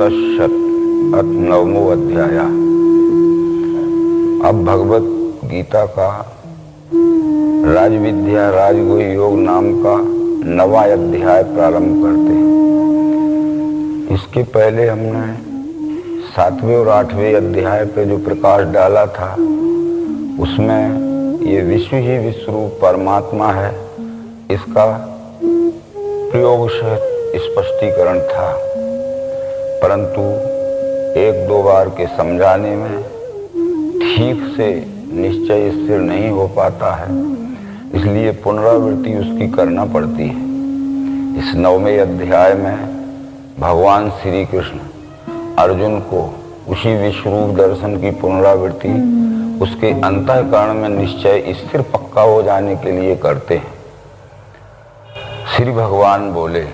तत्सत् नवमो अध्याय। अब भगवत गीता का राजविद्या राजगुह योग नाम का नवा अध्याय प्रारंभ करते हैं। इसके पहले हमने 7वें और 8वें अध्याय पे जो प्रकाश डाला था उसमें ये विश्व ही विश्वरूप परमात्मा है, इसका प्रयोग से स्पष्टीकरण था, परंतु एक दो बार के समझाने में ठीक से निश्चय स्थिर नहीं हो पाता है, इसलिए पुनरावृत्ति उसकी करना पड़ती है। इस 9वें अध्याय में भगवान श्री कृष्ण अर्जुन को उसी विश्वरूप दर्शन की पुनरावृत्ति उसके अंतःकरण में निश्चय स्थिर पक्का हो जाने के लिए करते हैं। श्री भगवान बोले,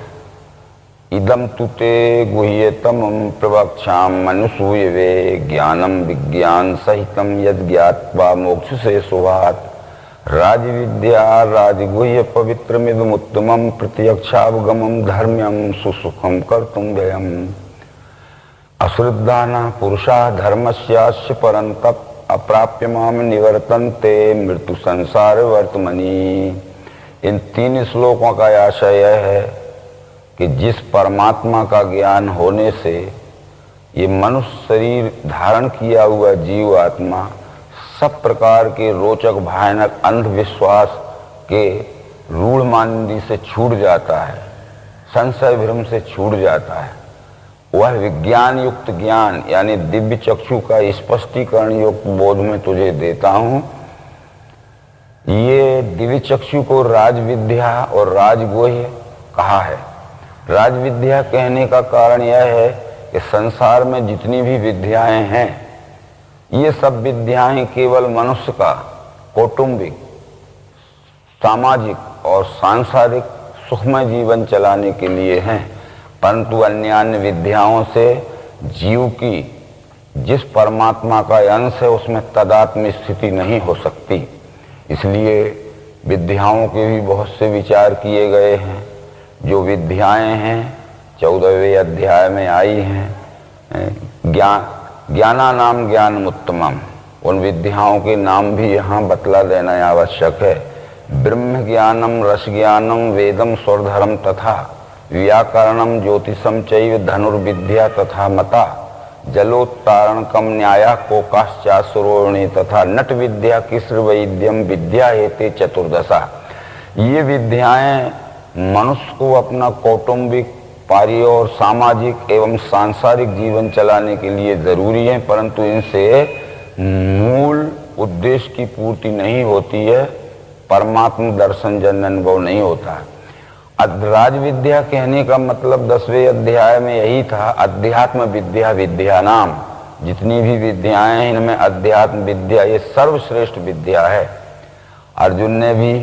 इदम तुते गुह्यतम प्रवक्ष्याम मनुसूयवे ज्ञानम विज्ञान सहितम यद ज्ञात्वा मोक्ष से सुभात राजविद्या राजगुह्य पवित्रमिदमुत्तमं प्रत्यक्षावगमं धर्म्यं सुसुखं कर्तुं व्ययम् अश्रद्धाना पुरुषा धर्मस्यास्य परन्तप अप्राप्य माम निवर्तन्ते मृत्यु संसार वर्तमनि। इन 3 श्लोकों का आशय यह है कि जिस परमात्मा का ज्ञान होने से ये मनुष्य शरीर धारण किया हुआ जीव आत्मा सब प्रकार के रोचक भयानक अंधविश्वास के रूढ़ मानने से छूट जाता है, संशय भ्रम से छूट जाता है। वह विज्ञान युक्त ज्ञान यानी दिव्य चक्षु का स्पष्टीकरण युक्त बोध में तुझे देता हूं। ये दिव्य चक्षु को राजविद्या और राजगुह्य कहा है। राजविद्या कहने का कारण यह है कि संसार में जितनी भी विद्याएं हैं ये सब विद्याएं केवल मनुष्य का कौटुंबिक, सामाजिक और सांसारिक सुखमय जीवन चलाने के लिए हैं, परंतु अन्य विद्याओं से जीव की जिस परमात्मा का अंश है उसमें तदात्म स्थिति नहीं हो सकती। इसलिए विद्याओं के भी बहुत से विचार किए गए हैं। जो विद्याएं हैं 14वें अध्याय में आई हैं, ज्ञाना नाम ज्ञान उत्तमम, उन विद्याओं के नाम भी यहाँ बतला देना आवश्यक है। ब्रह्म ज्ञानम रस ज्ञानम वेदम स्वरधरम तथा व्याकरणम ज्योतिषम चैव धनुर्विद्या तथा मता जलोत्तारणकम न्याया कोकाश्चासुरोणी तथा नट विद्या किस्र वैद्यम विद्या हेते चतुर्दशा। ये विद्याएं मनुष्य को अपना कौटुंबिक, पारिय और सामाजिक एवं सांसारिक जीवन चलाने के लिए जरूरी है, परंतु इनसे मूल उद्देश्य की पूर्ति नहीं होती है, परमात्मा दर्शन जन अनुभव नहीं होता है। राजविद्या कहने का मतलब 10वें अध्याय में यही था, अध्यात्म विद्या विद्या नाम। जितनी भी विद्याएं हैं इनमें अध्यात्म विद्या ये सर्वश्रेष्ठ विद्या है। अर्जुन ने भी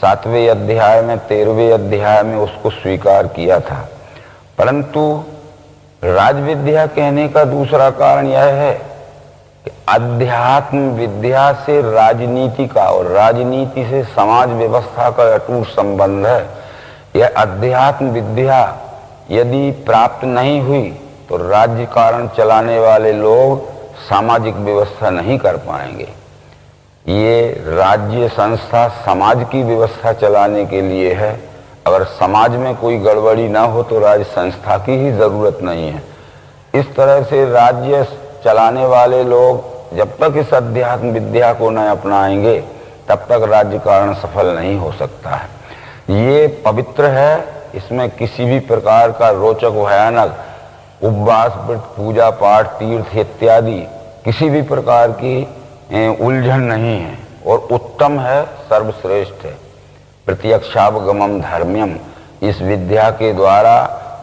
7वें अध्याय में 13वें अध्याय में उसको स्वीकार किया था, परंतु राजविद्या कहने का दूसरा कारण यह है कि अध्यात्म विद्या से राजनीति का और राजनीति से समाज व्यवस्था का अटूट संबंध है। यह अध्यात्म विद्या यदि प्राप्त नहीं हुई तो राज्य कारण चलाने वाले लोग सामाजिक व्यवस्था नहीं कर पाएंगे। ये राज्य संस्था समाज की व्यवस्था चलाने के लिए है। अगर समाज में कोई गड़बड़ी ना हो तो राज्य संस्था की ही जरूरत नहीं है। इस तरह से राज्य चलाने वाले लोग जब तक इस अध्यात्म विद्या को न अपनाएंगे तब तक राज्य कारण सफल नहीं हो सकता है। ये पवित्र है, इसमें किसी भी प्रकार का रोचक भयानक उपवास व्रत पूजा पाठ तीर्थ इत्यादि किसी भी प्रकार की उलझन नहीं है और उत्तम है, सर्वश्रेष्ठ है। प्रत्यक्षावगमम धर्म्यम, इस विद्या के द्वारा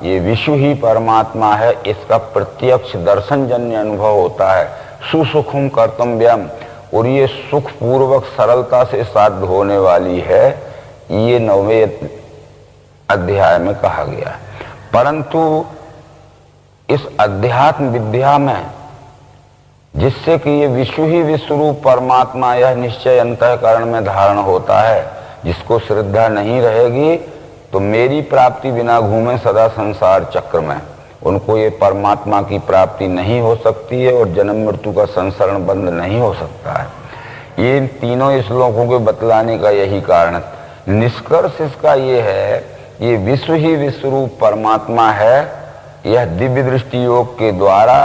ये विश्व ही परमात्मा है, इसका प्रत्यक्ष दर्शन जन्य अनुभव होता है। सुसुखम कर्तव्यम, और ये सुख पूर्वक सरलता से साध्य होने वाली है, ये 9वें अध्याय में कहा गया है। परंतु इस अध्यात्म विद्या में जिससे कि ये विश्व ही विश्वरूप परमात्मा यह निश्चय अंतःकरण में धारण होता है, जिसको श्रद्धा नहीं रहेगी तो मेरी प्राप्ति बिना घूमे सदा संसार चक्र में, उनको ये परमात्मा की प्राप्ति नहीं हो सकती है और जन्म मृत्यु का संसरण बंद नहीं हो सकता है। ये इन तीनों श्लोकों के बतलाने का यही कारण है। निष्कर्ष इसका ये है, ये विश्व ही विश्वरूप परमात्मा है। यह दिव्य दृष्टि योग के द्वारा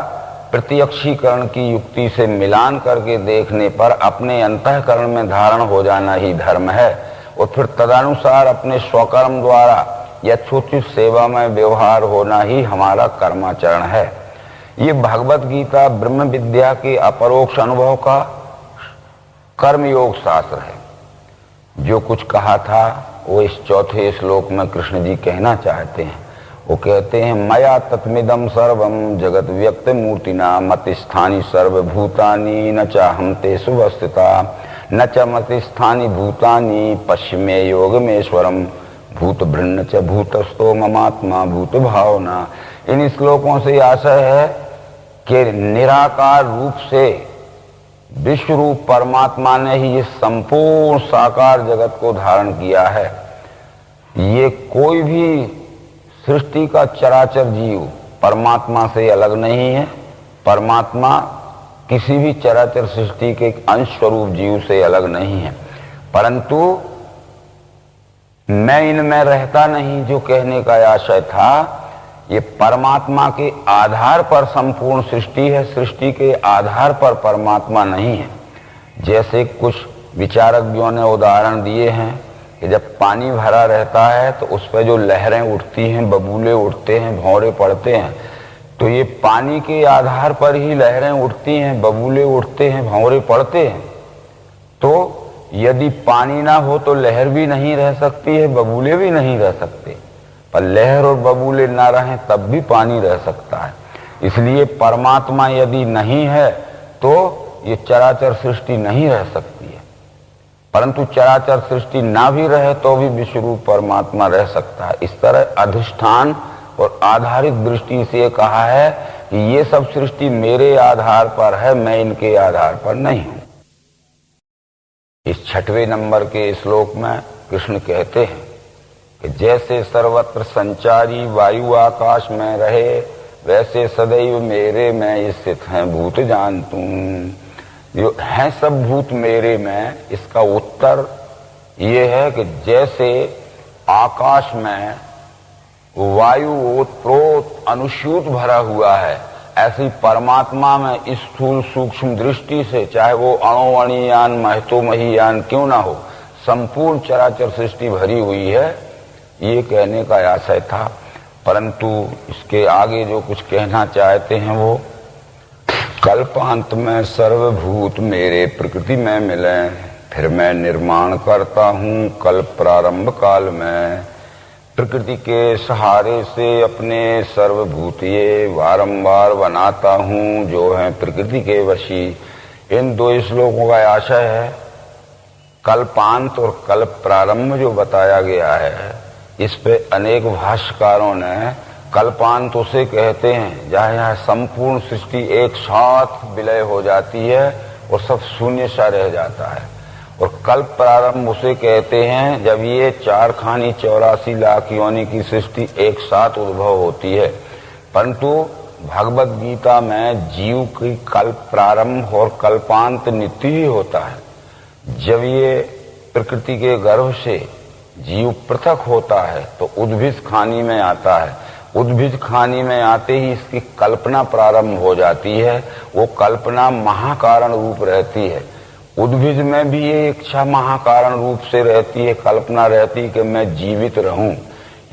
प्रत्यक्षीकरण की युक्ति से मिलान करके देखने पर अपने अंतःकरण में धारण हो जाना ही धर्म है और फिर तदनुसार अपने स्वकर्म द्वारा यथोचित सेवा में व्यवहार होना ही हमारा कर्माचरण है। ये भगवत गीता ब्रह्म विद्या के अपरोक्ष अनुभव का कर्मयोग शास्त्र है। जो कुछ कहा था वो इस चौथे श्लोक में कृष्ण जी कहना चाहते हैं। वो कहते हैं, मया तत्मिदं सर्वं जगत व्यक्त मूर्तिना मतिस्थानि सर्वभूतानि न चाहं तेषु वस्थिता न च मतिस्थानि भूतानि पश्चिमे योगमेश्वरम भूत भृन्न च भूतस्थो ममात्मा भूत भावना। इन श्लोकों से आशय है कि निराकार रूप से विश्व रूप परमात्मा ने ही इस संपूर्ण साकार जगत को धारण किया है। ये कोई भी सृष्टि का चराचर जीव परमात्मा से अलग नहीं है। परमात्मा किसी भी चराचर सृष्टि के अंश स्वरूप जीव से अलग नहीं है, परंतु मैं इनमें रहता नहीं जो कहने का आशय था, ये परमात्मा के आधार पर संपूर्ण सृष्टि है, सृष्टि के आधार पर परमात्मा नहीं है। जैसे कुछ विचारज्ञों ने उदाहरण दिए हैं कि जब पानी भरा रहता है तो उस पर जो लहरें उठती हैं, बबूले उठते हैं, भंवरे पड़ते हैं, तो ये पानी के आधार पर ही लहरें उठती हैं, बबूले उठते हैं, भंवरे पड़ते हैं। तो यदि पानी ना हो तो लहर भी नहीं रह सकती है, बबूले भी नहीं रह सकते, पर लहर और बबूले ना रहें तब भी पानी रह सकता है। इसलिए परमात्मा यदि नहीं है तो ये चराचर सृष्टि नहीं रह सकती है, परंतु चराचर सृष्टि ना भी रहे तो भी विश्वरूप परमात्मा रह सकता है। इस तरह अधिष्ठान और आधारित दृष्टि से कहा है कि ये सब सृष्टि मेरे आधार पर है, मैं इनके आधार पर नहीं हूं। इस 6वें नंबर के श्लोक में कृष्ण कहते हैं कि जैसे सर्वत्र संचारी वायु आकाश में रहे, वैसे सदैव मेरे में स्थित हैं भूत जान तुम। जो है सब भूत मेरे में, इसका उत्तर ये है कि जैसे आकाश में वायु ओतप्रोत अनुस्यूत भरा हुआ है, ऐसी परमात्मा में स्थूल सूक्ष्म दृष्टि से, चाहे वो अणोअणीयान महतोमहीयान क्यों ना हो, संपूर्ण चराचर सृष्टि भरी हुई है, ये कहने का आशय था। परंतु इसके आगे जो कुछ कहना चाहते हैं वो, कल्पांत में सर्वभूत मेरे प्रकृति में मिले, फिर मैं निर्माण करता हूँ कल्प प्रारंभ काल में। प्रकृति के सहारे से अपने सर्वभूत ये वारंवार बनाता हूँ जो है प्रकृति के वशी। इन 2 श्लोकों का आशय है कल्पांत और कल्प प्रारंभ जो बताया गया है, इस पे अनेक भाष्यकारों ने कल्पांत उसे कहते हैं जहाँ यहाँ संपूर्ण सृष्टि एक साथ विलय हो जाती है और सब शून्य सा रह जाता है, और कल्प प्रारंभ उसे कहते हैं जब ये 4 खानी 84 लाख योनि की सृष्टि एक साथ उद्भव होती है। परंतु भगवत गीता में जीव की कल्प प्रारंभ और कल्पांत नित्य ही होता है। जब ये प्रकृति के गर्भ से जीव पृथक होता है तो उद्भिज खानी में आता है। उद्भिज खानी में आते ही इसकी कल्पना प्रारंभ हो जाती है। वो कल्पना महाकारण रूप रहती है। उद्भिज में भी ये इच्छा महाकारण रूप से रहती है, कल्पना रहती है कि मैं जीवित रहूं।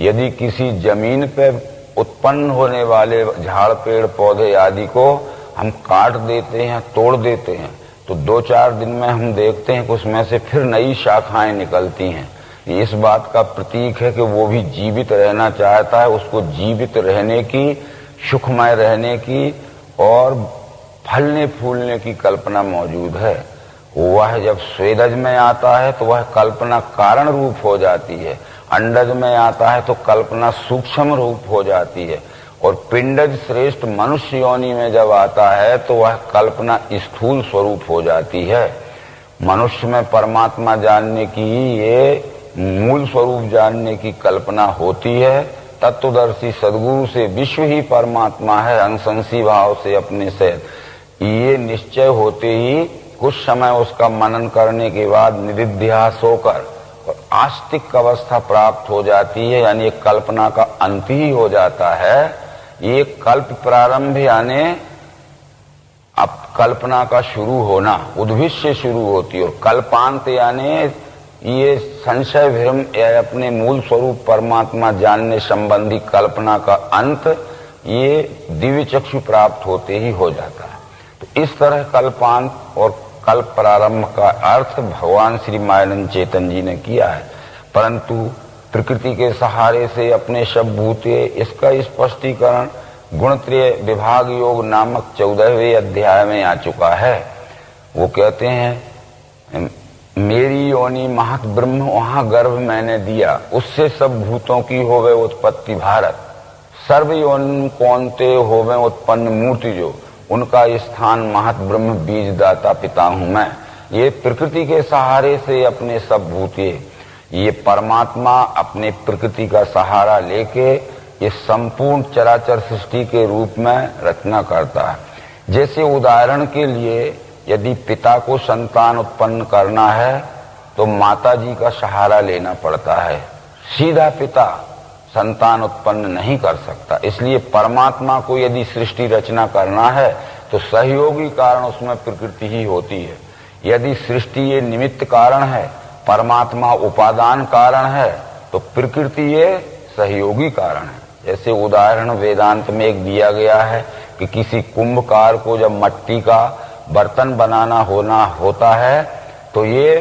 यदि किसी जमीन पे उत्पन्न होने वाले झाड़ पेड़ पौधे आदि को हम काट देते हैं, तोड़ देते हैं, तो 2-4 दिन में हम देखते हैं कि उसमें से फिर नई शाखाएं निकलती हैं। इस बात का प्रतीक है कि वो भी जीवित रहना चाहता है, उसको जीवित रहने की, सुखमय रहने की और फलने फूलने की कल्पना मौजूद है। वह जब स्वेदज में आता है तो वह कल्पना कारण रूप हो जाती है, अंडज में आता है तो कल्पना सूक्ष्म रूप हो जाती है, और पिंडज श्रेष्ठ मनुष्य योनि में जब आता है तो वह कल्पना स्थूल स्वरूप हो जाती है। मनुष्य में परमात्मा जानने की, ये मूल स्वरूप जानने की कल्पना होती है, तत्वदर्शी सद्गुरु से विश्व ही परमात्मा है, अंशंसी भाव से अपने से ये निश्चय होते ही कुछ समय उसका मनन करने के बाद निधिध्यास होकर और आस्तिक अवस्था प्राप्त हो जाती है, यानी एक कल्पना का अंत ही हो जाता है। ये कल्प प्रारंभ यानी अब कल्पना का शुरू होना उद्भिद से शुरू होती है, और कल्पांत यानी ये संशय भ्रम या अपने मूल स्वरूप परमात्मा जानने संबंधी कल्पना का अंत ये दिव्य चक्षु प्राप्त होते ही हो जाता है। तो इस तरह कल्पांत और कल्प प्रारंभ का अर्थ भगवान श्री मायानंद चेतन जी ने किया है, परंतु प्रकृति के सहारे से अपने सब भूते, इसका स्पष्टीकरण गुणत्रय विभाग योग नामक 14वें अध्याय में आ चुका है। वो कहते हैं मेरी योनि महत ब्रह्म वहां गर्भ मैंने दिया, उससे सब भूतों की होवे उत्पत्ति भारत, सर्व योनि कौनते होवे उत्पन्न मूर्ति जो, उनका स्थान महत ब्रह्म बीज दाता पिता हूं मैं। ये प्रकृति के सहारे से अपने सब भूते, ये परमात्मा अपने प्रकृति का सहारा लेके ये संपूर्ण चराचर सृष्टि के रूप में रचना करता है। जैसे उदाहरण के लिए यदि पिता को संतान उत्पन्न करना है तो माता जी का सहारा लेना पड़ता है, सीधा पिता संतान उत्पन्न नहीं कर सकता। इसलिए परमात्मा को यदि सृष्टि रचना करना है तो सहयोगी कारण उसमें प्रकृति ही होती है। यदि सृष्टि ये निमित्त कारण है, परमात्मा उपादान कारण है, तो प्रकृति ये सहयोगी कारण है। जैसे उदाहरण वेदांत में एक दिया गया है कि किसी कुंभकार को जब मट्टी का बर्तन बनाना होता है तो ये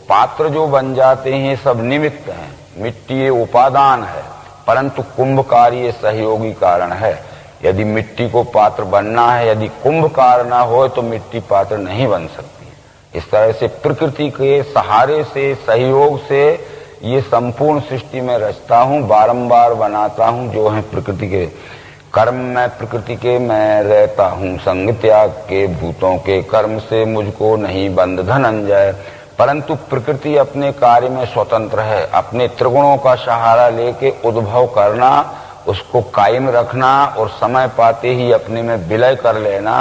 पात्र जो बन जाते हैं सब निमित्त हैं, मिट्टी ये उपादान है, परंतु कुंभकार ये सहयोगी कारण है। यदि मिट्टी को पात्र बनना है, यदि कुंभकार ना हो तो मिट्टी पात्र नहीं बन सकती। इस तरह से प्रकृति के सहारे से, सहयोग से ये संपूर्ण सृष्टि में रचता हूं, बारंबार बनाता हूं, जो है प्रकृति के कर्म में प्रकृति के मैं रहता हूं, संग त्याग के भूतों के कर्म से मुझको नहीं बंध धनंजय। परंतु प्रकृति अपने कार्य में स्वतंत्र है, अपने त्रिगुणों का सहारा लेके उद्भव करना, उसको कायम रखना और समय पाते ही अपने में विलय कर लेना,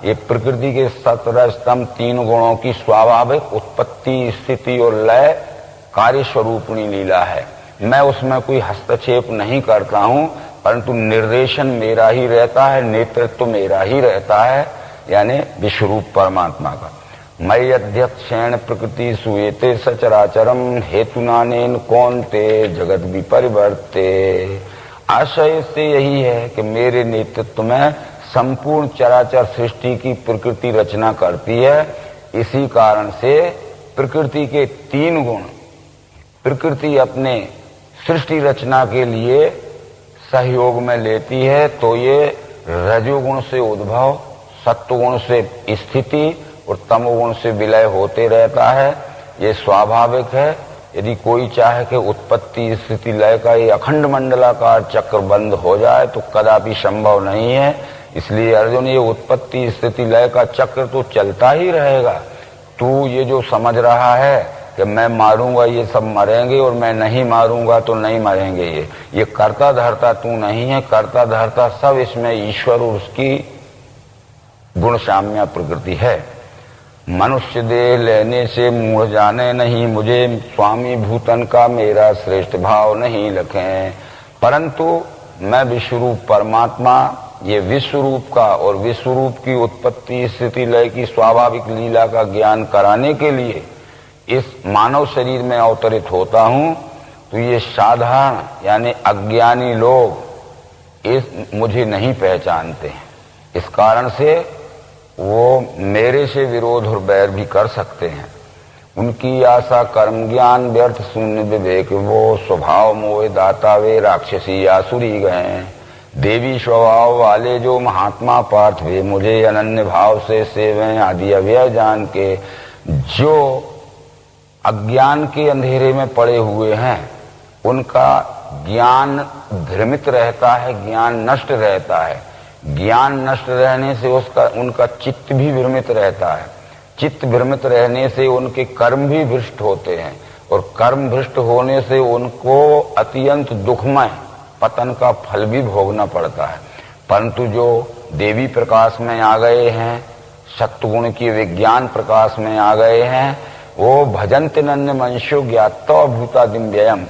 ये प्रकृति के 17 स्तंभ 3 गुणों की स्वाभाविक उत्पत्ति, स्थिति और लय कार्य स्वरूपणी लीला है। मैं उसमें कोई हस्तक्षेप नहीं करता हूं, परंतु निर्देशन मेरा ही रहता है, नेतृत्व मेरा ही रहता है, यानी विश्वरूप परमात्मा का। मयि अध्यक्षेण प्रकृति सुएते सचराचरम हेतुनानेन कौनते जगत विपरिवर्ते। आशय से यही है कि मेरे नेतृत्व में संपूर्ण चराचर सृष्टि की प्रकृति रचना करती है। इसी कारण से प्रकृति के 3 गुण प्रकृति अपने सृष्टि रचना के लिए सहयोग में लेती है। तो ये रजोगुण से उद्भव, सत्वगुण से स्थिति और तमोगुण से विलय होते रहता है। ये स्वाभाविक है। यदि कोई चाहे कि उत्पत्ति स्थिति लय का ये अखंड मंडलाकार चक्र बंद हो जाए तो कदापि संभव नहीं है। इसलिए अर्जुन, ये उत्पत्ति स्थिति लय का चक्र तो चलता ही रहेगा। तू ये जो समझ रहा है कि मैं मारूंगा ये सब मरेंगे और मैं नहीं मारूंगा तो नहीं मरेंगे, ये कर्ता धर्ता तू नहीं है। कर्ता धर्ता सब इसमें ईश्वर और उसकी गुण साम्या प्रकृति है। मनुष्य देह लेने से मूढ़ जाने नहीं, मुझे स्वामी भूतन का मेरा श्रेष्ठ भाव नहीं लखें। परंतु मैं विश्वरूप परमात्मा, ये विश्वरूप का और विश्वरूप की उत्पत्ति स्थिति लय की स्वाभाविक लीला का ज्ञान कराने के लिए इस मानव शरीर में अवतरित होता हूं। तो ये साधारण यानी अज्ञानी लोग इस मुझे नहीं पहचानते हैं। इस कारण से वो मेरे से विरोध और बैर भी कर सकते हैं। उनकी आशा कर्म ज्ञान व्यर्थ शून्य विवेक, वो स्वभाव मोह दाता वे राक्षसी आसुरी गए। देवी स्वभाव वाले जो महात्मा पार्थ वे मुझे अनन्य भाव से सेवें आदि अव्यय जान के। जो अज्ञान के अंधेरे में पड़े हुए हैं उनका ज्ञान भ्रमित रहता है, ज्ञान नष्ट रहता है। ज्ञान नष्ट रहने से उनका चित्त भी भ्रमित रहता है। चित्त भ्रमित रहने से उनके कर्म भी भ्रष्ट होते हैं और कर्म भ्रष्ट होने से उनको अत्यंत दुखमय पतन का फल भी भोगना पड़ता है। परंतु जो देवी प्रकाश में आ गए हैं, सत्वगुण की विज्ञान प्रकाश में आ गए हैं, वो भजन्ति नन्य मनुष्यो ज्ञात्वा भूतादिम व्ययम,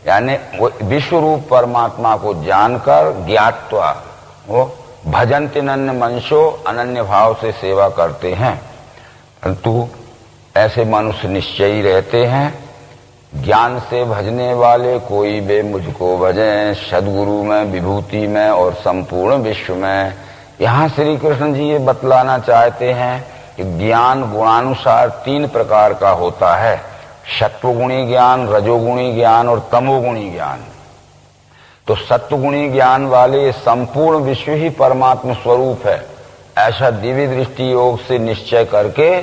यानी वो विश्व रूप परमात्मा को जानकर ज्ञात्वा वो भजन्ति नन्य मनुष्यो अनन्य भाव से सेवा करते हैं। परंतु ऐसे मनुष्य निश्चयी रहते हैं। ज्ञान से भजने वाले कोई बे मुझको भजें, सदगुरु में, विभूति में और संपूर्ण विश्व में। यहाँ श्री कृष्ण जी ये बतलाना चाहते हैं कि ज्ञान गुणानुसार 3 प्रकार का होता है, सत्वगुणी ज्ञान, रजोगुणी ज्ञान और तमोगुणी ज्ञान। तो सत्वगुणी ज्ञान वाले संपूर्ण विश्व ही परमात्मा स्वरूप है, ऐसा दिव्य दृष्टि योग से निश्चय करके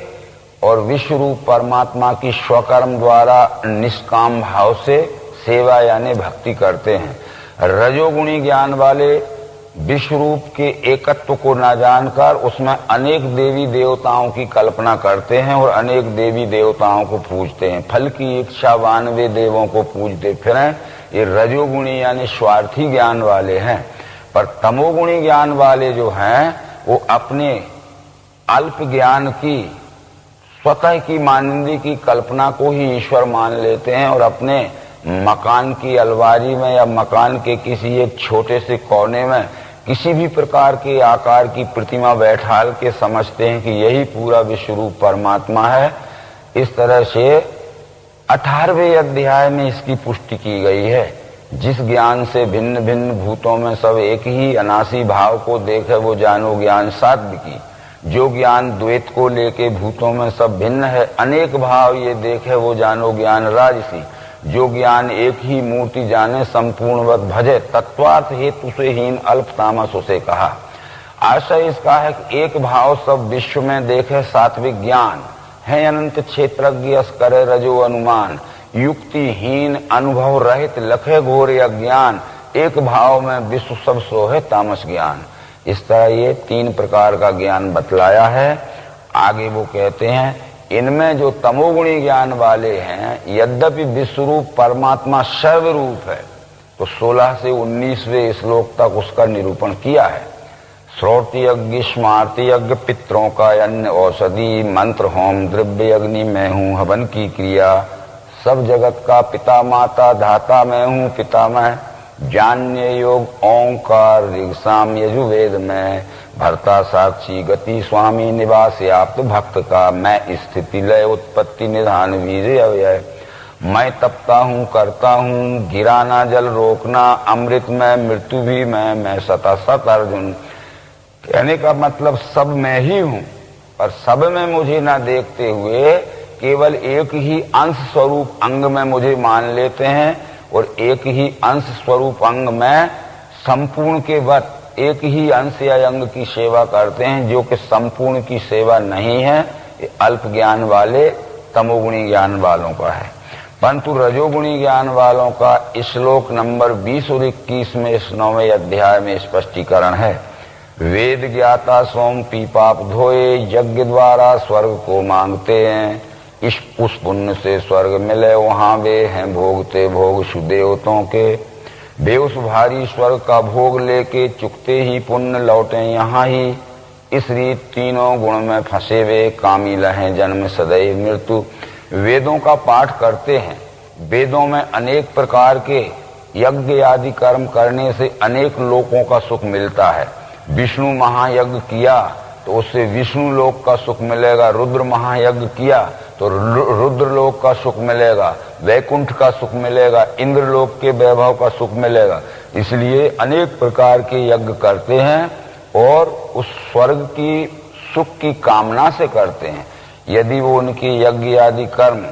और विश्व रूप परमात्मा की स्वकर्म द्वारा निष्काम भाव से सेवा यानी भक्ति करते हैं। रजोगुणी ज्ञान वाले विश्व रूप के एकत्व को न जानकर उसमें अनेक देवी देवताओं की कल्पना करते हैं और अनेक देवी देवताओं को पूजते हैं, फल की इच्छावान वे देवों को पूजते फिरें। ये रजोगुणी यानी स्वार्थी ज्ञान वाले हैं। पर तमोगुणी ज्ञान वाले जो हैं वो अपने अल्प ज्ञान की, स्वतः की मानिंदी की कल्पना को ही ईश्वर मान लेते हैं और अपने मकान की अलमारी में या मकान के किसी एक छोटे से कोने में किसी भी प्रकार के आकार की प्रतिमा बैठाल के समझते हैं कि यही पूरा विश्व रूप परमात्मा है। इस तरह से 18वें अध्याय में इसकी पुष्टि की गई है। जिस ज्ञान से भिन्न भिन्न भूतों में सब एक ही अनासी भाव को देखे वो जानो ज्ञान साध्य की। जो ज्ञान द्वैत को लेके भूतों में सब भिन्न है अनेक भाव ये देखे वो जानो ज्ञान राजसी। जो ज्ञान एक ही मूर्ति जाने संपूर्णवत भजे तत्वार्थ हेतु से हीन अल्प तामस उसे कहा। आशय इसका है कि एक भाव सब विश्व में देखे सात्विक ज्ञान है, अनंत क्षेत्रज्ञ करे रजो अनुमान, युक्तिहीन अनुभव रहित लखे घोर अज्ञान, एक भाव में विश्व सब सोहे तामस ज्ञान। इस तरह ये 3 प्रकार का ज्ञान बतलाया है। आगे वो कहते हैं इनमें जो तमोगुणी ज्ञान वाले हैं, यद्यपि विश्वरूप परमात्मा सर्वरूप है, तो 16 से 19वें श्लोक तक उसका निरूपण किया है। श्रोति यज्ञ, स्मार्ति यज्ञ, पितरों का अन्न औषधि, मंत्र होम, द्रव्य अग्नि मैं हूँ, हवन की क्रिया, सब जगत का पिता माता धाता मैं हूँ, पिता मैं, जान्य योग ओंकार ऋग्साम यजुर्वेद में, भर्ता साक्षी गति स्वामी निवास आप्त भक्त का, मैं स्थिति लय उत्पत्ति निधान वीर्य अव्यय, मैं तपता हूँ करता हूँ, गिराना जल रोकना, अमृत में मृत्यु भी मैं सता सत अर्जुन। कहने का मतलब सब मैं ही हूँ, और सब में मुझे ना देखते हुए केवल एक ही अंश स्वरूप अंग में मुझे मान लेते हैं और एक ही अंश स्वरूप अंग में संपूर्ण के वत एक ही अंश या अंग की सेवा करते हैं, जो कि संपूर्ण की सेवा नहीं है। ये अल्प ज्ञान वाले तमोगुणी ज्ञान वालों का है। परंतु रजोगुणी ज्ञान वालों का श्लोक नंबर 20 और 21 में इस 9वें अध्याय में स्पष्टीकरण है। वेद ज्ञाता सोम पीपाप धोए, यज्ञ द्वारा स्वर्ग को मांगते हैं, उस पुण्य से स्वर्ग मिले वहां वे हैं भोगते भोग सुदेवतों के, वे उस भारी स्वर्ग का भोग लेके चुकते ही पुण्य लौटे यहाँ ही। इस रीत तीनों गुण में फंसे वे कामी लहें जन्म सदैव मृत्यु। वेदों का पाठ करते हैं, वेदों में अनेक प्रकार के यज्ञ आदि कर्म करने से अनेक लोकों का सुख मिलता है। विष्णु महायज्ञ किया तो उससे विष्णु लोक का सुख मिलेगा, रुद्र महायज्ञ किया तो रुद्र लोक का सुख मिलेगा, वैकुंठ का सुख मिलेगा, इंद्र लोक के वैभव का सुख मिलेगा। इसलिए अनेक प्रकार के यज्ञ करते हैं और उस स्वर्ग की सुख की कामना से करते हैं। यदि वो उनके यज्ञ आदि कर्म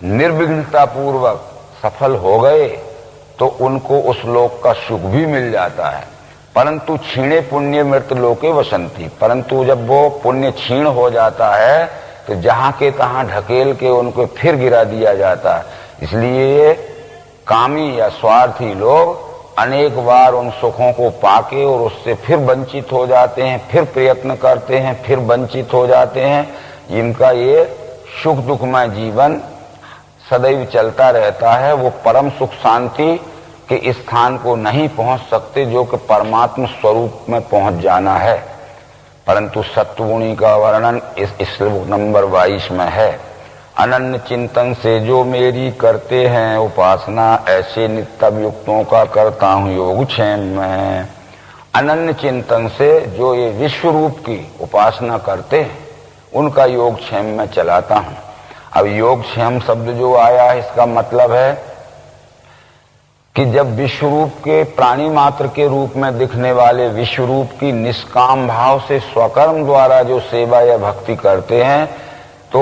निर्विघ्नता पूर्वक सफल हो गए तो उनको उस लोक का सुख भी मिल जाता है। परंतु क्षीणे पुण्य मृत लोके वसंती, परंतु जब वो पुण्य क्षीण हो जाता है तो जहां के तहां ढकेल के उनको फिर गिरा दिया जाता है। इसलिए कामी या स्वार्थी लोग अनेक बार उन सुखों को पाके और उससे फिर वंचित हो जाते हैं, फिर प्रयत्न करते हैं, फिर वंचित हो जाते हैं। इनका ये सुख दुखमय जीवन सदैव चलता रहता है। वो परम सुख शांति के स्थान को नहीं पहुंच सकते जो कि परमात्म स्वरूप में पहुंच जाना है। परंतु सत्वगुणी का वर्णन इस श्लोक नंबर 22 में है। अनन्य चिंतन से जो मेरी करते हैं उपासना, ऐसे नित्य युक्तों का करता हूं योगक्षेम में। अनन्य चिंतन से जो ये विश्व रूप की उपासना करते हैं उनका योगक्षेम में चलाता हूं। अब योगक्षेम शब्द जो आया है इसका मतलब है कि जब विश्व रूप के प्राणी मात्र के रूप में दिखने वाले विश्व रूप की निष्काम भाव से स्वकर्म द्वारा जो सेवा या भक्ति करते हैं तो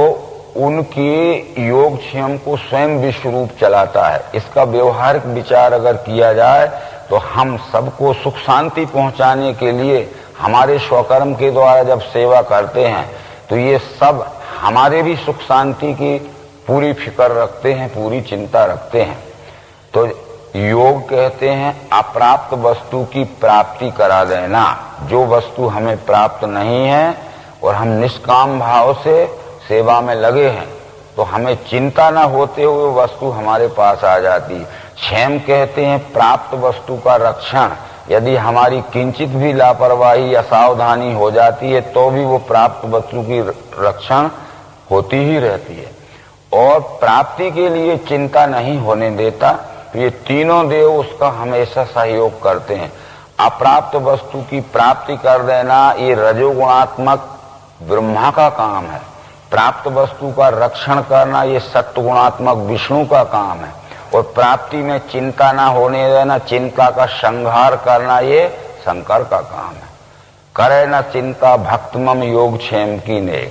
उनके योगक्षेम को स्वयं विश्व रूप चलाता है। इसका व्यवहारिक विचार अगर किया जाए तो हम सबको सुख शांति पहुंचाने के लिए हमारे स्वकर्म के द्वारा जब सेवा करते हैं तो ये सब हमारे भी सुख शांति की पूरी फिक्र रखते हैं, पूरी चिंता रखते हैं। तो योग कहते हैं अप्राप्त वस्तु की प्राप्ति करा देना। जो वस्तु हमें प्राप्त नहीं है और हम निष्काम भाव से सेवा में लगे हैं तो हमें चिंता न होते हुए वस्तु हमारे पास आ जाती है। क्षेम कहते हैं प्राप्त वस्तु का रक्षण। यदि हमारी किंचित भी लापरवाही या सावधानी हो जाती है तो भी वो प्राप्त वस्तु की रक्षण होती ही रहती है। और प्राप्ति के लिए चिंता नहीं होने देता। तो ये तीनों देव उसका हमेशा सहयोग करते हैं। अप्राप्त वस्तु की प्राप्ति कर देना ये रजोगुणात्मक ब्रह्मा का काम है। प्राप्त वस्तु का रक्षण करना ये सत्वगुणात्मक विष्णु का काम है। और प्राप्ति में चिंता ना होने देना, चिंता का संहार करना ये शंकर का काम है। करे न चिंता भक्तमम योगक्षेम की ने।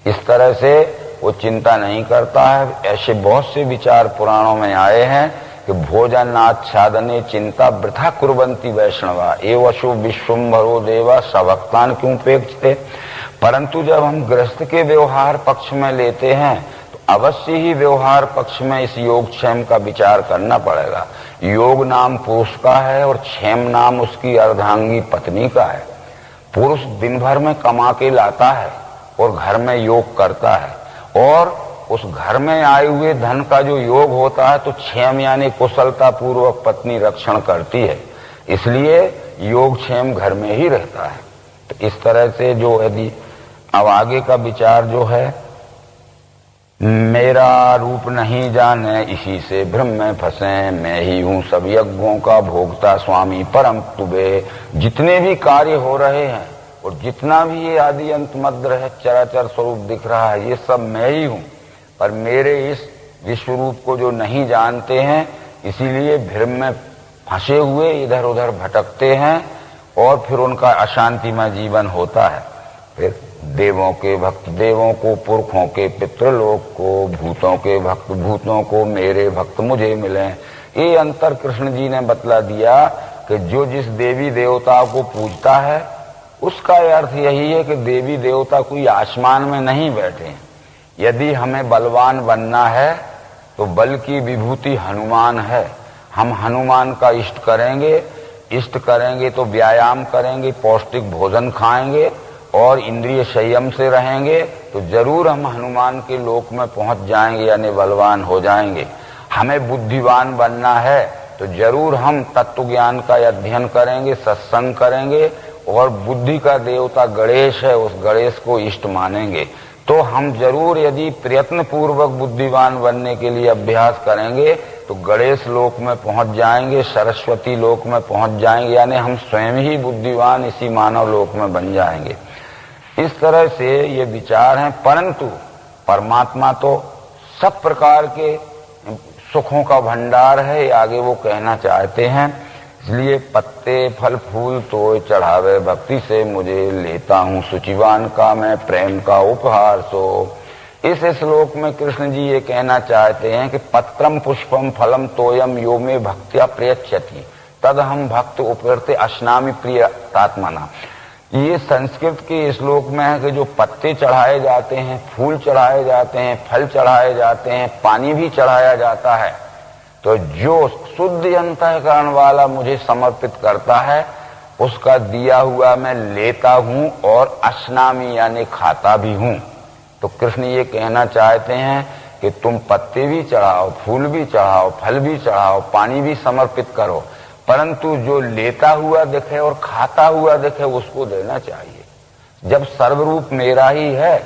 इस तरह से वो चिंता नहीं करता है। ऐसे बहुत से विचार पुराणों में आए हैं कि भोजन आच्छादने चिंता वृथा कुर्वन्ति वैष्णवा एवशो विश्वम्भरो देवा सभक्तान क्यों पेक्षते। परंतु जब हम गृहस्थ के व्यवहार पक्ष में लेते हैं तो अवश्य ही व्यवहार पक्ष में इस योगक्षेम का विचार करना पड़ेगा। योग नाम पुरुष का है और क्षेम नाम उसकी अर्धांगी पत्नी का है। पुरुष दिन भर में कमा के लाता है और घर में योग करता है और उस घर में आए हुए धन का जो योग होता है तो क्षेम यानी कुशलता पूर्वक पत्नी रक्षण करती है। इसलिए योगक्षेम घर में ही रहता है। तो इस तरह से जो यदि अब आगे का विचार जो है, मेरा रूप नहीं जाने इसी से भ्रम में फंसे, मैं ही हूं सब यज्ञों का भोगता स्वामी परम तुबे। जितने भी कार्य हो रहे हैं और जितना भी ये आदि अंत मध्य है चराचर स्वरूप दिख रहा है ये सब मैं ही हूं। पर मेरे इस विश्व रूप को जो नहीं जानते हैं इसीलिए भ्रम में फंसे हुए इधर उधर भटकते हैं और फिर उनका अशांतिमय जीवन होता है। फिर देवों के भक्त देवों को, पुरखों के पितृलोक को, भूतों के भक्त भूतों को, मेरे भक्त मुझे मिले। ये अंतर कृष्ण जी ने बतला दिया कि जो जिस देवी देवता को पूजता है उसका अर्थ यही है कि देवी देवता कोई आसमान में नहीं बैठे। यदि हमें बलवान बनना है तो बल की विभूति हनुमान है। हम हनुमान का इष्ट करेंगे तो व्यायाम करेंगे, पौष्टिक भोजन खाएंगे और इंद्रिय संयम से रहेंगे तो जरूर हम हनुमान के लोक में पहुंच जाएंगे यानी बलवान हो जाएंगे। हमें बुद्धिवान बनना है तो जरूर हम तत्व ज्ञान का अध्ययन करेंगे, सत्संग करेंगे और बुद्धि का देवता गणेश है उस गणेश को इष्ट मानेंगे। तो हम जरूर यदि प्रयत्न पूर्वक बुद्धिवान बनने के लिए अभ्यास करेंगे तो गणेश लोक में पहुंच जाएंगे, सरस्वती लोक में पहुंच जाएंगे यानी हम स्वयं ही बुद्धिवान इसी मानव लोक में बन जाएंगे। इस तरह से ये विचार हैं। परंतु परमात्मा तो सब प्रकार के सुखों का भंडार है, आगे वो कहना चाहते हैं। इसलिए पत्ते फल फूल तो चढ़ावे भक्ति से मुझे, लेता हूँ सुचिवान का मैं प्रेम का उपहार सो। इस श्लोक में कृष्ण जी ये कहना चाहते हैं कि पत्रम पुष्पम फलम तोयम यो में भक्त्या प्रयच्छति तद हम भक्त उपरते अश्नामि प्रिय तात्मना। ये संस्कृत के श्लोक में है कि जो पत्ते चढ़ाए जाते हैं, फूल चढ़ाए जाते हैं, फल चढ़ाए जाते हैं, पानी भी चढ़ाया जाता है, तो जो शुद्ध अंतःकरण वाला मुझे समर्पित करता है उसका दिया हुआ मैं लेता हूं और अश्नामी यानी खाता भी हूं। तो कृष्ण ये कहना चाहते हैं कि तुम पत्ते भी चढ़ाओ, फूल भी चढ़ाओ, फल भी चढ़ाओ, पानी भी समर्पित करो, परंतु जो लेता हुआ दिखे और खाता हुआ दिखे उसको देना चाहिए। जब सर्वरूप मेरा ही है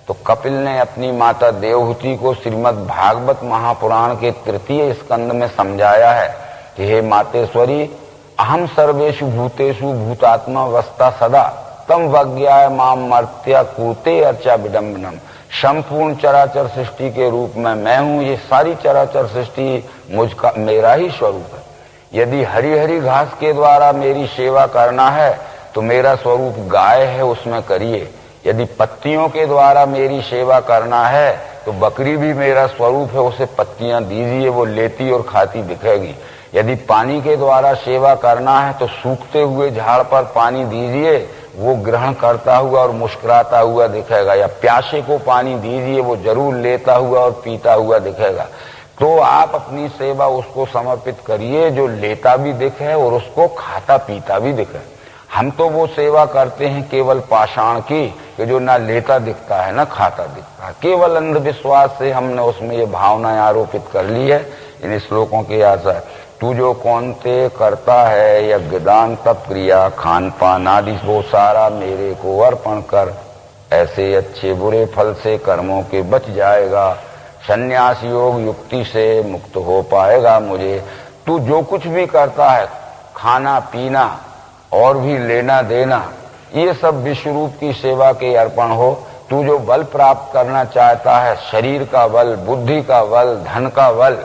तो कपिल ने अपनी माता देवहूति को श्रीमद् भागवत महापुराण के 3 स्कंद में समझाया है कि हे मातेश्वरी, अहम सर्वेषु भूतेषु भूतात्मा अवस्था सदा तम वज्ञाय माम मर्त्य कूते अर्चा विडम्बनम। संपूर्ण चराचर सृष्टि के रूप में मैं हूं, ये सारी चराचर सृष्टि मुझका मेरा ही स्वरूप है। यदि हरी हरी घास के द्वारा मेरी सेवा करना है तो मेरा स्वरूप गाय है, उसमें करिए। यदि पत्तियों के द्वारा मेरी सेवा करना है तो बकरी भी मेरा स्वरूप है, उसे पत्तियां दीजिए, वो लेती और खाती दिखेगी। यदि पानी के द्वारा सेवा करना है तो सूखते हुए झाड़ पर पानी दीजिए, वो ग्रहण करता हुआ और मुस्कुराता हुआ दिखेगा। या प्यासे को पानी दीजिए, वो जरूर लेता हुआ और पीता हुआ दिखेगा। तो आप अपनी सेवा उसको समर्पित करिए जो लेता भी दिखे और उसको खाता पीता भी दिखे। हम तो वो सेवा करते हैं केवल पाषाण की, कि जो ना लेता दिखता है ना खाता दिखता है। केवल अंधविश्वास से हमने उसमें ये भावना आरोपित कर ली है। इन श्लोकों की आशा है, तू जो कौनते करता है यज्ञ दान तप क्रिया खान पान आदि वो सारा मेरे को अर्पण कर, ऐसे अच्छे बुरे फल से कर्मों के बच जाएगा, संन्यास योग युक्ति से मुक्त हो पाएगा। मुझे तू जो कुछ भी करता है, खाना पीना और भी लेना देना, ये सब विश्वरूप की सेवा के अर्पण हो। तू जो बल प्राप्त करना चाहता है, शरीर का बल, बुद्धि का बल, धन का बल,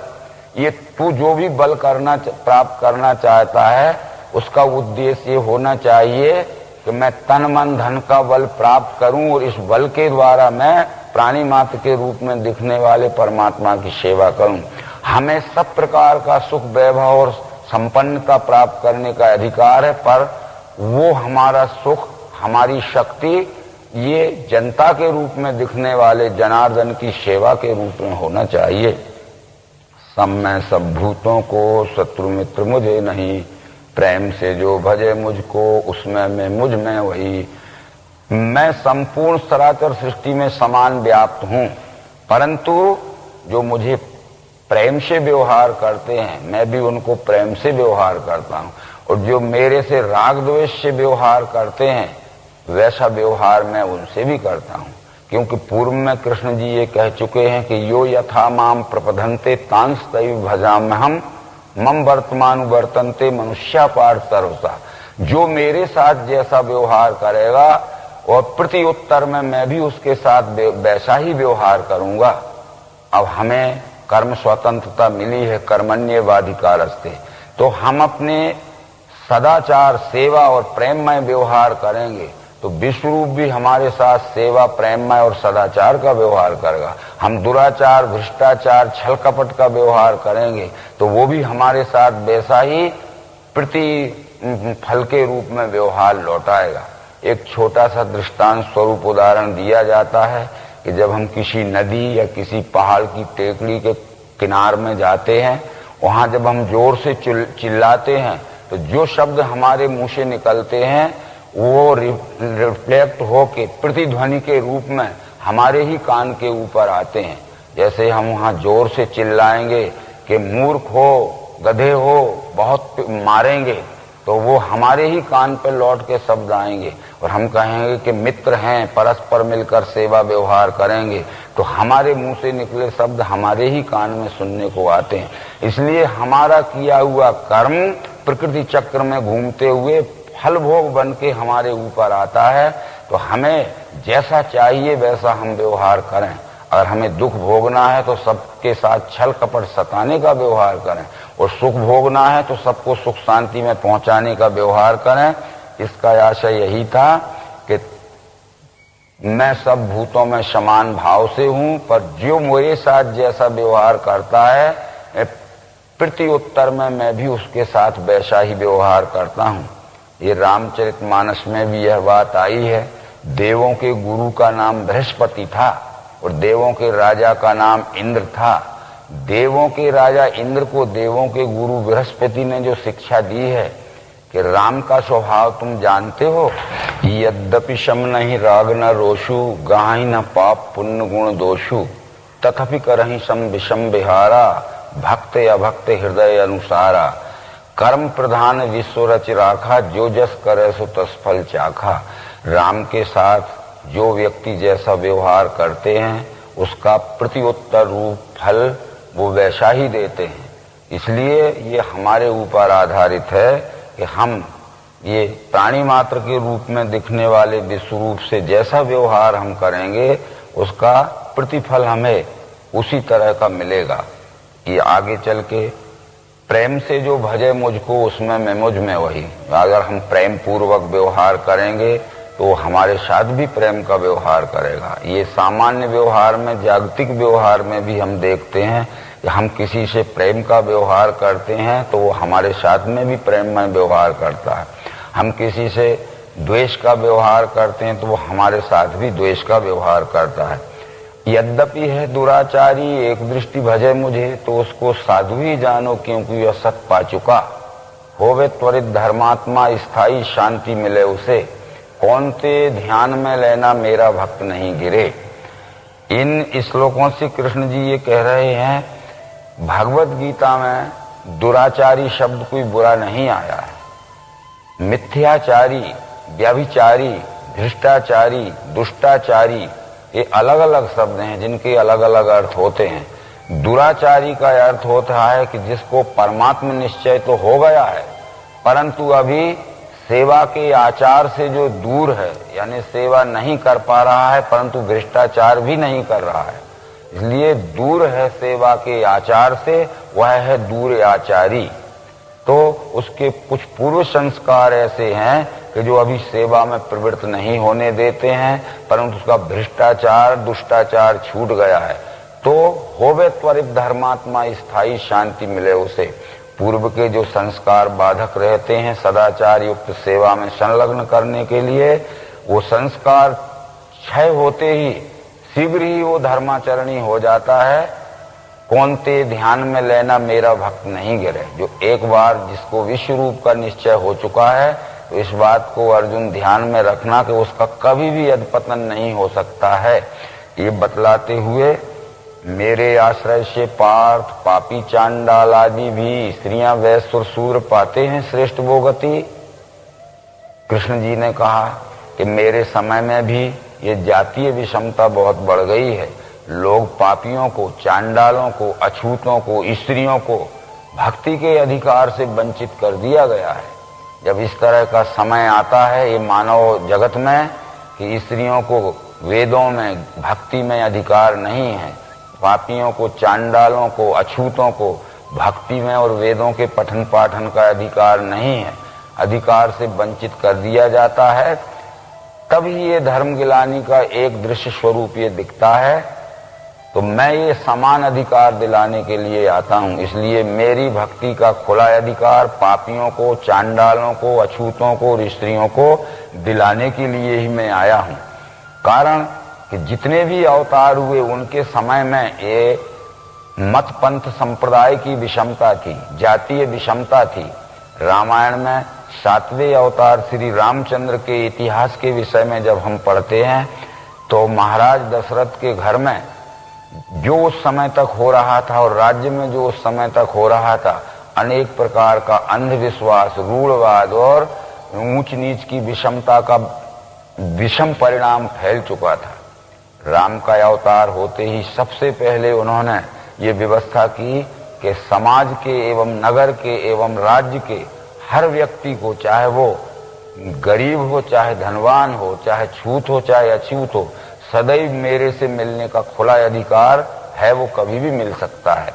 ये तू जो भी बल प्राप्त करना चाहता है उसका उद्देश्य ये होना चाहिए कि मैं तन मन धन का बल प्राप्त करूं और इस बल के द्वारा मैं प्राणी मात्र के रूप में दिखने वाले परमात्मा की सेवा करूं। हमें सब प्रकार का सुख वैभव और संपन्नता प्राप्त करने का अधिकार है, पर वो हमारा सुख, हमारी शक्ति ये जनता के रूप में दिखने वाले जनार्दन की सेवा के रूप में होना चाहिए। सब मैं सब भूतों को शत्रु मित्र मुझे नहीं, प्रेम से जो भजे मुझको उसमें मैं मुझ में वही। मैं संपूर्ण चराचर सृष्टि में समान व्याप्त हूं, परंतु जो मुझे प्रेम से व्यवहार करते हैं मैं भी उनको प्रेम से व्यवहार करता हूं, और जो मेरे से राग द्वेष से व्यवहार करते हैं वैसा व्यवहार मैं उनसे भी करता हूं। क्योंकि पूर्व में कृष्ण जी ये कह चुके हैं कि यो यथा माम प्रपदन्ते तांस तैव भजाम्यहम् मम वर्तमान वर्तन्ते मनुष्या पार्थ सर्वसा। जो मेरे साथ जैसा व्यवहार करेगा और प्रति उत्तर में मैं भी उसके साथ वैसा ही व्यवहार करूंगा। अब हमें कर्म स्वतंत्रता मिली है, कर्मण्येवाधिकारस्ते, तो हम अपने सदाचार सेवा और प्रेममय व्यवहार करेंगे तो विश्वरूप भी हमारे साथ सेवा प्रेममय और सदाचार का व्यवहार करेगा। हम दुराचार भ्रष्टाचार छल कपट का व्यवहार करेंगे तो वो भी हमारे साथ वैसा ही प्रति फल के रूप में व्यवहार लौटाएगा। एक छोटा सा दृष्टांत स्वरूप उदाहरण दिया जाता है कि जब हम किसी नदी या किसी पहाड़ की टेकड़ी के किनार में जाते हैं, वहां जब हम जोर से चिल्लाते हैं तो जो शब्द हमारे मुंह से निकलते हैं वो रिफ्लेक्ट होके प्रतिध्वनि के रूप में हमारे ही कान के ऊपर आते हैं। जैसे हम वहां जोर से चिल्लाएंगे कि मूर्ख हो, गधे हो, बहुत मारेंगे, तो वो हमारे ही कान पे लौट के शब्द आएंगे। और हम कहेंगे कि मित्र हैं, परस्पर मिलकर सेवा व्यवहार करेंगे, तो हमारे मुंह से निकले शब्द हमारे ही कान में सुनने को आते हैं। इसलिए हमारा किया हुआ कर्म प्रकृति चक्र में घूमते हुए फल भोग बन के हमारे ऊपर आता है। तो हमें जैसा चाहिए वैसा हम व्यवहार करें। अगर हमें दुख भोगना है तो सबके साथ छल कपट सताने का व्यवहार करें, और सुख भोगना है तो सबको सुख शांति में पहुंचाने का व्यवहार करें। इसका आशय यही था कि मैं सब भूतों में समान भाव से हूं, पर जो मेरे साथ जैसा व्यवहार करता है प्रति उत्तर में मैं भी उसके साथ वैसा ही व्यवहार करता हूं। ये रामचरितमानस में भी यह बात आई है। देवों के गुरु का नाम बृहस्पति था और देवों के राजा का नाम इंद्र था। देवों के राजा इंद्र को देवों के गुरु बृहस्पति ने जो शिक्षा दी है कि राम का स्वभाव तुम जानते हो, यद्यपि शम नहीं राग न रोषु गाहि न पाप पुण्य गुण दोषु तथापि करहि सम विषम विहारा, भक्त अभक्त हृदय अनुसारा। कर्म प्रधान विश्व रच राखा, जो जस करे सो तस फल चाखा। राम के साथ जो व्यक्ति जैसा व्यवहार करते हैं उसका प्रत्युत्तर रूप फल वो वैसा ही देते हैं। इसलिए ये हमारे ऊपर आधारित है कि हम ये प्राणी मात्र के रूप में दिखने वाले विश्व रूप से जैसा व्यवहार हम करेंगे उसका प्रतिफल हमें उसी तरह का मिलेगा। ये आगे चल के प्रेम से जो भजे मुझको उसमें मैं मुझ में वही, अगर हम प्रेम पूर्वक व्यवहार करेंगे तो हमारे साथ भी प्रेम का व्यवहार करेगा। ये सामान्य व्यवहार में, जागतिक व्यवहार में भी हम देखते हैं कि हम किसी से प्रेम का व्यवहार करते हैं तो वो हमारे साथ में भी प्रेम में व्यवहार करता है। हम किसी से द्वेष का व्यवहार करते हैं तो वो हमारे साथ भी द्वेष का व्यवहार करता है। यद्यपि है दुराचारी एक दृष्टि भजे मुझे, तो उसको साधु ही जानो क्योंकि वह सत पा चुका। होवे त्वरित धर्मात्मा स्थायी शांति मिले उसे, कौन ते ध्यान में लेना मेरा भक्त नहीं गिरे। इन श्लोकों से कृष्ण जी ये कह रहे हैं भगवत गीता में दुराचारी शब्द कोई बुरा नहीं आया है। मिथ्याचारी, व्यभिचारी, भ्रष्टाचारी, दुष्टाचारी ये अलग अलग शब्द हैं जिनके अलग अलग अर्थ होते हैं। दुराचारी का अर्थ होता है कि जिसको परमात्म निश्चय तो हो गया है परंतु अभी सेवा के आचार से जो दूर है, यानी सेवा नहीं कर पा रहा है परंतु भ्रष्टाचार भी नहीं कर रहा है, इसलिए दूर है सेवा के आचार से, वह है दूर आचारी। तो उसके कुछ पूर्व संस्कार ऐसे हैं कि जो अभी सेवा में प्रवृत्त नहीं होने देते हैं परंतु उसका भ्रष्टाचार, दुष्टाचार छूट गया है। तो होवे त्वरित धर्मात्मा स्थायी शांति मिले उसे। पूर्व के जो संस्कार बाधक रहते हैं सदाचार युक्त सेवा में संलग्न करने के लिए, वो संस्कार क्षय होते ही शीघ्र ही वो धर्माचरणी हो जाता है। कौन ते ध्यान में लेना मेरा भक्त नहीं गिरे। जो एक बार जिसको विश्व रूप का निश्चय हो चुका है तो इस बात को अर्जुन ध्यान में रखना कि उसका कभी भी अधपतन नहीं हो सकता है। ये बतलाते हुए मेरे आश्रय से पार्थ पापी चांडाल आदि भी स्त्रियां वैश्य सूर पाते हैं श्रेष्ठ वो गति। कृष्ण जी ने कहा कि मेरे समय में भी ये जातीय विषमता बहुत बढ़ गई है। लोग पापियों को, चांडालों को, अछूतों को, स्त्रियों को भक्ति के अधिकार से वंचित कर दिया गया है। जब इस तरह का समय आता है ये मानव जगत में कि स्त्रियों को वेदों में, भक्ति में अधिकार नहीं है, पापियों को, चांडालों को, अछूतों को भक्ति में और वेदों के पठन पाठन का अधिकार नहीं है, अधिकार से वंचित कर दिया जाता है, तभी ये धर्म गिलानी का एक दृश्य स्वरूप ये दिखता है। तो मैं ये समान अधिकार दिलाने के लिए आता हूं, इसलिए मेरी भक्ति का खुला अधिकार पापियों को, चांडालों को, अछूतों को और स्त्रियों को दिलाने के लिए ही मैं आया हूं। कारण कि जितने भी अवतार हुए उनके समय में ये मत पंथ संप्रदाय की विषमता थी, जातीय विषमता थी। रामायण में 7वें अवतार श्री रामचंद्र के इतिहास के विषय में जब हम पढ़ते हैं तो महाराज दशरथ के घर में जो उस समय तक हो रहा था और राज्य में जो उस समय तक हो रहा था, अनेक प्रकार का अंधविश्वास, रूढ़वाद और ऊंच नीच की विषमता का विषम परिणाम फैल चुका था। राम का अवतार होते ही सबसे पहले उन्होंने ये व्यवस्था की कि समाज के एवं नगर के एवं राज्य के हर व्यक्ति को, चाहे वो गरीब हो, चाहे धनवान हो, चाहे छूत हो, चाहे अछूत हो, सदैव मेरे से मिलने का खुला अधिकार है, वो कभी भी मिल सकता है।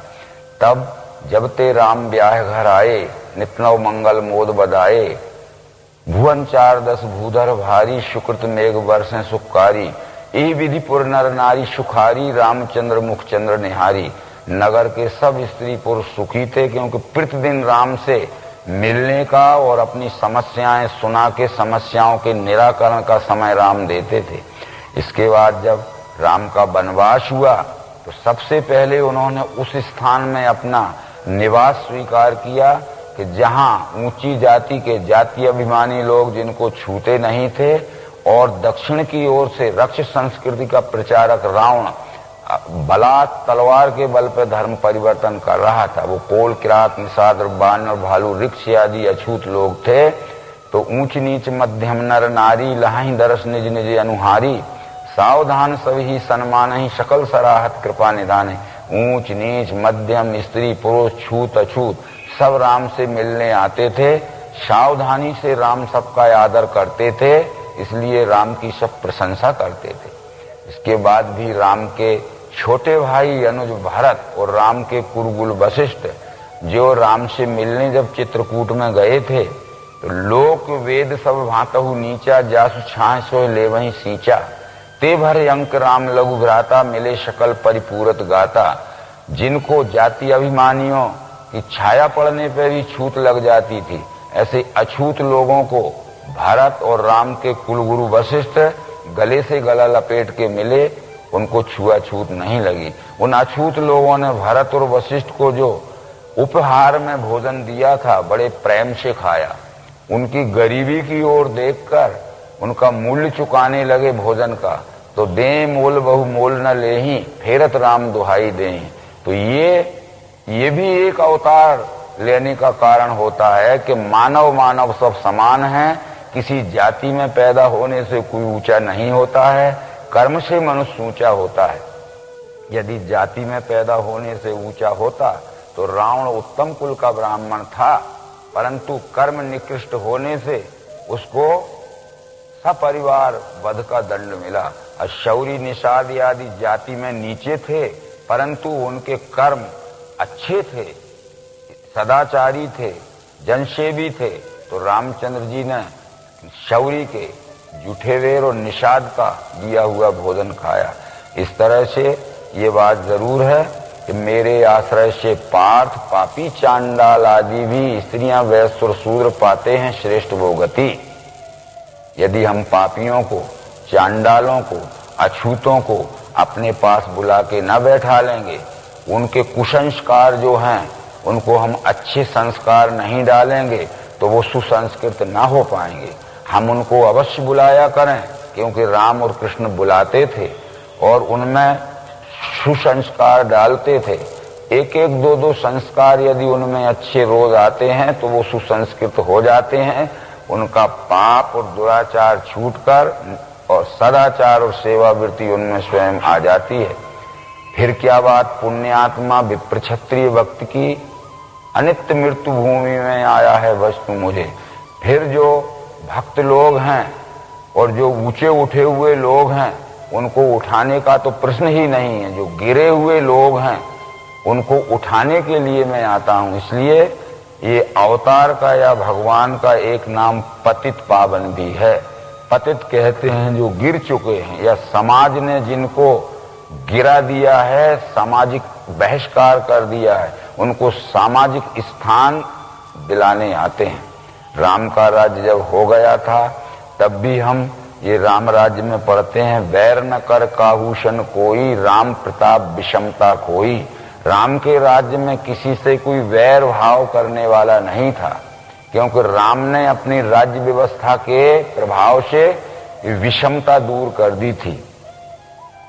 तब जब ते राम ब्याह घर आए, नितनव मंगल मोद बधाए, भुवन 410 भूधर भारी, सुकृत मेघ बरसें सुखकारी, यही विधिपुर नर नारी सुखारी, रामचंद्र मुख चंद्र निहारी। नगर के सब स्त्री पुरुष सुखी थे क्योंकि प्रतिदिन राम से मिलने का और अपनी समस्याएं सुना के समस्याओं के निराकरण का समय राम देते थे। इसके बाद जब राम का वनवास हुआ तो सबसे पहले उन्होंने उस स्थान में अपना निवास स्वीकार किया कि जहां ऊंची जाति के जातीय अभिमानी लोग जिनको छूते नहीं थे और दक्षिण की ओर से रक्ष संस्कृति का प्रचारक रावण बलात् तलवार के बल पर धर्म परिवर्तन कर रहा था। वो कोल, किरात, निषाद, बानर, भालू, वृक्ष आदि अछूत लोग थे। तो ऊंच नीच मध्यम नर नारी, लहाई दरस निज निज अनुहारी, सावधान सभी सन्मान ही, सकल सराहत कृपा निधाने। ऊंच नीच मध्यम, स्त्री पुरुष, छूत अछूत सब राम से मिलने आते थे। सावधानी से राम सबका आदर करते थे, इसलिए राम की सब प्रशंसा करते थे। इसके बाद भी राम के छोटे भाई अनुज भरत और राम के कुरुकुल वशिष्ठ जो राम से मिलने जब चित्रकूट में गए थे, तो लोक वेद सब भांतहु नीचा, जासु छाह सोय ले वहीं सींचा। ते भर अंक राम लघु भ्राता, मिले सकल परिपूरत गाता। जिनको जाति अभिमानियों की छाया पड़ने पर भी छूत लग जाती थी, ऐसे अछूत लोगों को भरत और राम के कुलगुरु वशिष्ठ गले से गला लपेट के मिले, उनको छुआछूत नहीं लगी। उन अछूत लोगों ने भरत और वशिष्ठ को जो उपहार में भोजन दिया था, बड़े प्रेम से खाया। उनकी गरीबी की ओर देखकर उनका मूल्य चुकाने लगे भोजन का। तो दे मोल बहु मोल न लेही, फेरत राम दुहाई देही। तो ये भी एक अवतार लेने का कारण होता है कि मानव मानव सब समान है। किसी जाति में पैदा होने से कोई ऊंचा नहीं होता है, कर्म से मनुष्य ऊंचा होता है। यदि जाति में पैदा होने से ऊंचा होता तो रावण उत्तम कुल का ब्राह्मण था, परंतु कर्म निकृष्ट होने से उसको सपरिवार वध का दंड मिला। शौरी, निषाद आदि जाति में नीचे थे, परंतु उनके कर्म अच्छे थे, सदाचारी थे, जनसेवी थे। तो रामचंद्र जी ने शौरी के, जुठेवेर और निषाद का दिया हुआ भोजन खाया। इस तरह से ये बात जरूर है कि मेरे आश्रय से पार्थ, पापी, चांडाल आदि भी स्त्रियां, वैश्य और शूद्र पाते हैं श्रेष्ठ वो गति। यदि हम पापियों को, चांडालों को, अछूतों को अपने पास बुला के न बैठा लेंगे, उनके कुसंस्कार जो हैं उनको हम अच्छे संस्कार नहीं डालेंगे, तो वो सुसंस्कृत ना हो पाएंगे। हम उनको अवश्य बुलाया करें, क्योंकि राम और कृष्ण बुलाते थे और उनमें सुसंस्कार डालते थे। एक एक दो दो संस्कार यदि उनमें अच्छे रोज आते हैं तो वो सुसंस्कृत हो जाते हैं। उनका पाप और दुराचार छूटकर और सदाचार और सेवावृत्ति उनमें स्वयं आ जाती है। फिर क्या बात पुण्यात्मा विप्र क्षत्रिय भक्त की, अनित्य मृत्यु भूमि में आया है वस्तु मुझे। फिर जो भक्त लोग हैं और जो ऊंचे उठे हुए लोग हैं, उनको उठाने का तो प्रश्न ही नहीं है। जो गिरे हुए लोग हैं उनको उठाने के लिए मैं आता हूं। इसलिए ये अवतार का या भगवान का एक नाम पतित पावन भी है। पतित कहते हैं जो गिर चुके हैं या समाज ने जिनको गिरा दिया है, सामाजिक बहिष्कार कर दिया है, उनको सामाजिक स्थान दिलाने आते हैं। राम का राज्य जब हो गया था तब भी हम ये राम राज्य में पढ़ते हैं, वैर न कर काहूषण कोई, राम प्रताप विषमता कोई। राम के राज्य में किसी से कोई वैर भाव करने वाला नहीं था, क्योंकि राम ने अपनी राज्य व्यवस्था के प्रभाव से विषमता दूर कर दी थी।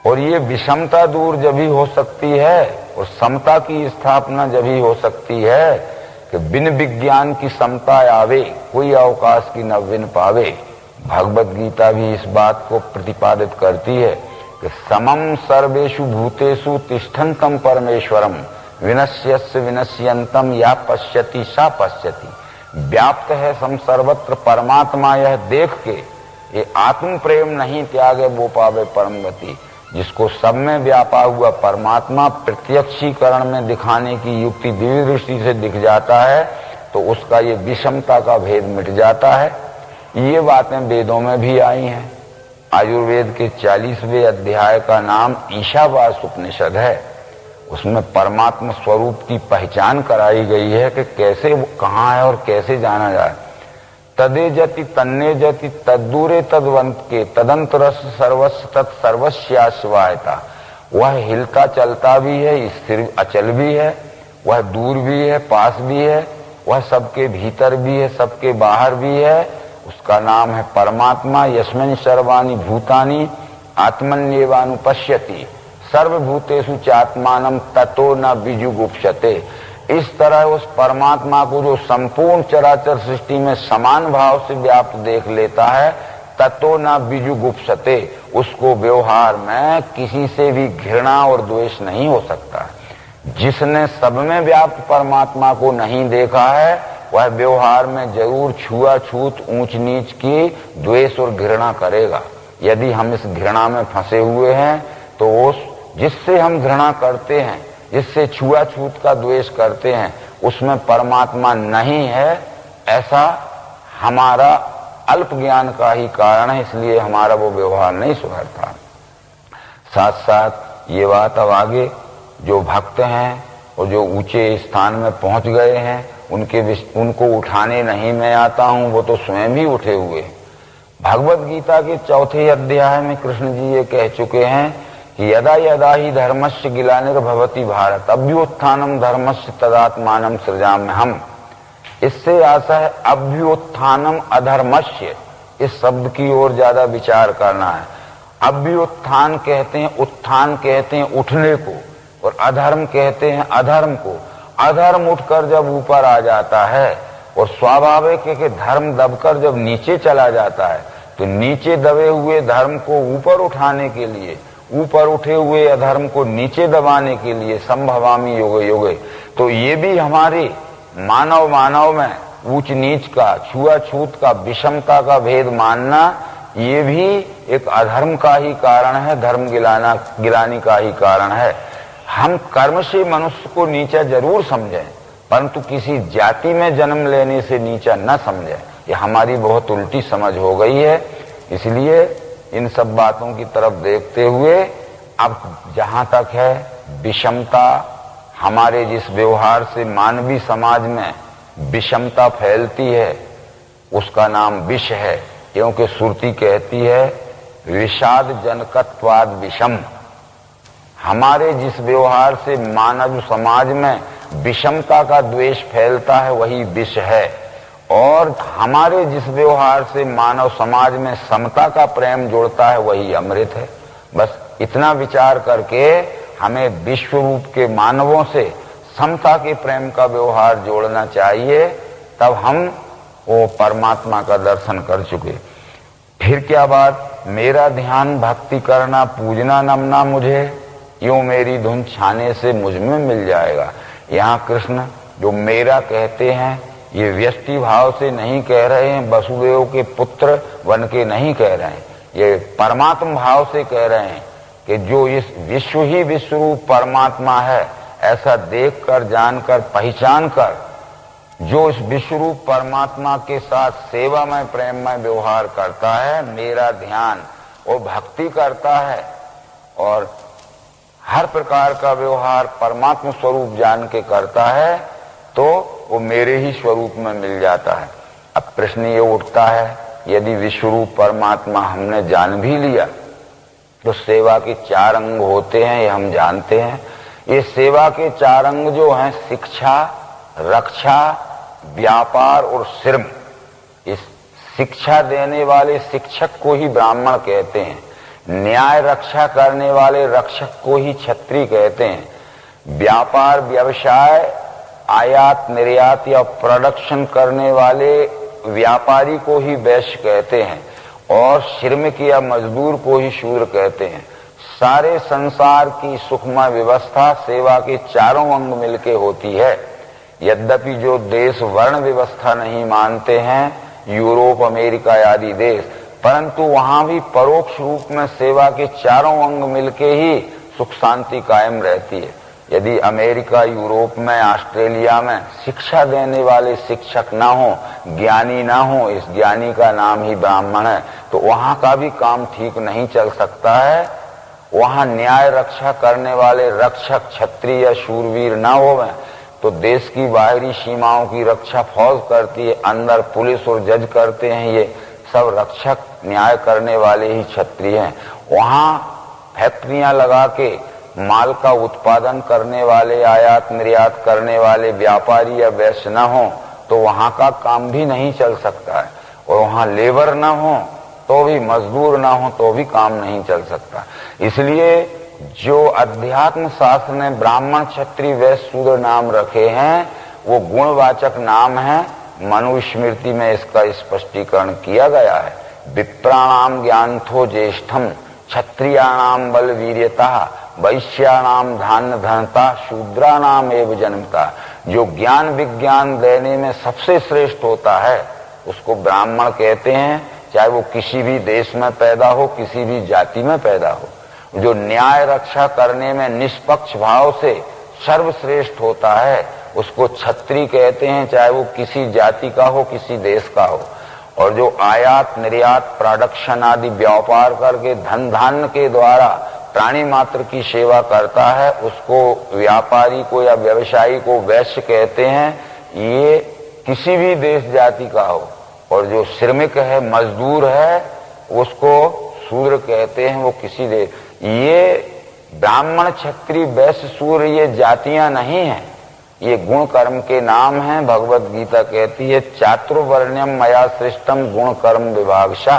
और ये विषमता दूर जब ही हो सकती है और समता की स्थापना जब ही हो सकती है कि बिन विज्ञान की समता आवे, कोई अवकाश की न विन पावे। भगवत गीता भी इस बात को प्रतिपादित करती है कि समम सर्वेषु भूतेषु तिष्ठन्तम परमेश्वरम, विनश्यस्य विनश्यन्तम या पश्यति सा पश्यति। व्याप्त है सम सर्वत्र परमात्मा, यह देख के ये आत्म प्रेम नहीं त्यागे वो पावे परम गति। जिसको सब में व्यापा हुआ परमात्मा प्रत्यक्षीकरण में दिखाने की युक्ति दिव्य दृष्टि से दिख जाता है, तो उसका ये विषमता का भेद मिट जाता है। ये बातें वेदों में भी आई हैं। आयुर्वेद के 40वें अध्याय का नाम ईशावास उपनिषद है। उसमें परमात्मा स्वरूप की पहचान कराई गई है कि कैसे वो कहाँ है और कैसे जाना जाए। तदे जति तन्ने जति तद्दूरे तदवंत के तदंतरस सर्वस्व तत्सर्वस्याश्वायता। वह हिलता चलता भी है, स्थिर अचल भी है, वह दूर भी है, पास भी है, वह सबके भीतर भी है, सबके बाहर भी है। उसका नाम है परमात्मा। यस्मिन् सर्वाणि भूतानि आत्मन्येवानुपश्यति। सर्वभूतेषु चात्मानं ततो न बीजुगुप्सते। इस तरह उस परमात्मा को जो संपूर्ण चराचर सृष्टि में समान भाव से व्याप्त देख लेता है, ततो न बीजुगुप्सते, उसको व्यवहार में किसी से भी घृणा और द्वेष नहीं हो सकता। जिसने सब में व्याप्त परमात्मा को नहीं देखा है, वह व्यवहार में जरूर छुआछूत, ऊंच नीच की द्वेष और घृणा करेगा। यदि हम इस घृणा में फंसे हुए हैं तो उस जिससे हम घृणा करते हैं, जिससे छुआछूत का द्वेष करते हैं, उसमें परमात्मा नहीं है, ऐसा हमारा अल्प ज्ञान का ही कारण है। इसलिए हमारा वो व्यवहार नहीं सुधरता। साथ साथ ये बात अब आगे जो भक्त हैं और जो ऊंचे स्थान में पहुंच गए हैं, उनको उठाने नहीं मैं आता हूं, वो तो स्वयं ही उठे हुए। भगवत गीता के 4 अध्याय में कृष्ण जी ये कह चुके हैं कि यदा यदा ही धर्मस्य ग्लानिर्भवति भारत अभ्युत्थानम धर्मस्य तदात्मानं सृजाम्यहम्। इससे आशा है अभ्युत्थानम अधर्मस्य, इस शब्द की ओर ज्यादा विचार करना है। अभ्युत्थान कहते हैं, उत्थान कहते हैं उठने को, और अधर्म कहते हैं अधर्म को। अधर्म उठकर जब ऊपर आ जाता है, और स्वाभाविक है कि धर्म दबकर जब नीचे चला जाता है, तो नीचे दबे हुए धर्म को ऊपर उठाने के लिए, ऊपर उठे हुए अधर्म को नीचे दबाने के लिए संभवामी योगे योगे। तो ये भी हमारे मानव में ऊंच नीच का, छुआछूत का, विषमता का भेद मानना, ये भी एक अधर्म का ही कारण है, धर्म गिलानी का ही कारण है। हम कर्म से मनुष्य को नीचा जरूर समझें, परंतु किसी जाति में जन्म लेने से नीचा न समझें। ये हमारी बहुत उल्टी समझ हो गई है। इसलिए इन सब बातों की तरफ देखते हुए अब जहां तक है विषमता, हमारे जिस व्यवहार से मानवीय समाज में विषमता फैलती है, उसका नाम विष है। क्योंकि श्रुति कहती है विषाद जनकत्वाद विषम। हमारे जिस व्यवहार से मानव समाज में विषमता का द्वेष फैलता है, वही विष है। और हमारे जिस व्यवहार से मानव समाज में समता का प्रेम जोड़ता है, वही अमृत है। बस इतना विचार करके हमें विश्व रूप के मानवों से समता के प्रेम का व्यवहार जोड़ना चाहिए, तब हम वो परमात्मा का दर्शन कर चुके। फिर क्या बात, मेरा ध्यान भक्ति करना, पूजना नमना मुझे, यूं मेरी धुन छाने से मुझ में मिल जाएगा। यहाँ कृष्ण जो मेरा कहते हैं, ये व्यष्टि भाव से नहीं कह रहे हैं, वसुदेव के पुत्र बन के नहीं कह रहे हैं, ये परमात्मा भाव से कह रहे हैं कि जो इस विश्व ही विश्व रूप परमात्मा है, ऐसा देखकर, जानकर, पहचान कर जो इस विश्व रूप परमात्मा के साथ सेवा में, प्रेम में व्यवहार करता है, मेरा ध्यान और भक्ति करता है, और हर प्रकार का व्यवहार परमात्मा स्वरूप जान के करता है, तो वो मेरे ही स्वरूप में मिल जाता है। अब प्रश्न ये उठता है, यदि विश्वरूप परमात्मा हमने जान भी लिया, तो सेवा के 4 अंग होते हैं, ये हम जानते हैं। ये सेवा के 4 अंग जो हैं, शिक्षा, रक्षा, व्यापार और श्रम। इस शिक्षा देने वाले शिक्षक को ही ब्राह्मण कहते हैं, न्याय रक्षा करने वाले रक्षक को ही क्षत्रिय कहते हैं, व्यापार व्यवसाय आयात निर्यात या प्रोडक्शन करने वाले व्यापारी को ही वैश्य कहते हैं, और श्रमिक या मजदूर को ही शूद्र कहते हैं। सारे संसार की सुखमय व्यवस्था सेवा के 4 अंग मिलके होती है। यद्यपि जो देश वर्ण व्यवस्था नहीं मानते हैं, यूरोप, अमेरिका आदि देश, परंतु वहां भी परोक्ष रूप में सेवा के 4 अंग मिलके ही सुख शांति कायम रहती है। यदि अमेरिका, यूरोप में, ऑस्ट्रेलिया में शिक्षा देने वाले शिक्षक ना हो, ज्ञानी ना हो, इस ज्ञानी का नाम ही ब्राह्मण है, तो वहां का भी काम ठीक नहीं चल सकता है। वहां न्याय रक्षा करने वाले रक्षक क्षत्रिय या शूरवीर ना होवे, तो देश की बाहरी सीमाओं की रक्षा फौज करती है, अंदर पुलिस और जज करते हैं, ये सब रक्षक न्याय करने वाले ही क्षत्रिय हैं। वहां फैक्ट्रियां लगा के माल का उत्पादन करने वाले, आयात निर्यात करने वाले व्यापारी या वैश्य न हो, तो वहां का काम भी नहीं चल सकता है। और वहां लेबर न हो तो भी, मजदूर न हो तो भी काम नहीं चल सकता। इसलिए जो अध्यात्म शास्त्र ने ब्राह्मण क्षत्रिय वैश्य शूद्र नाम रखे हैं वो गुणवाचक नाम है। मनुस्मृति में इसका स्पष्टीकरण किया गया है। विप्राणाम ज्ञानथो ज्येष्ठम, क्षत्रियाणाम बल वीर्यता, वैश्याणाम धान्य धनता, शूद्राणाम एव जन्मता। जो ज्ञान विज्ञान देने में सबसे श्रेष्ठ होता है उसको ब्राह्मण कहते हैं, चाहे वो किसी भी देश में पैदा हो, किसी भी जाति में पैदा हो। जो न्याय रक्षा करने में निष्पक्ष भाव से सर्वश्रेष्ठ होता है उसको क्षत्रिय कहते हैं, चाहे वो किसी जाति का हो, किसी देश का हो। और जो आयात निर्यात प्रोडक्शन आदि व्यापार करके धन धान्य के द्वारा प्राणी मात्र की सेवा करता है उसको व्यापारी को या व्यवसायी को वैश्य कहते हैं, ये किसी भी देश जाति का हो। और जो श्रमिक है, मजदूर है, उसको शूद्र कहते हैं, वो किसी देश। ये ब्राह्मण क्षत्रिय वैश्य शूद्र ये जातियां नहीं हैं, ये गुण कर्म के नाम हैं। भगवत गीता कहती है चातुर्वर्ण्यम मया सृष्टम गुण कर्म विभागशा।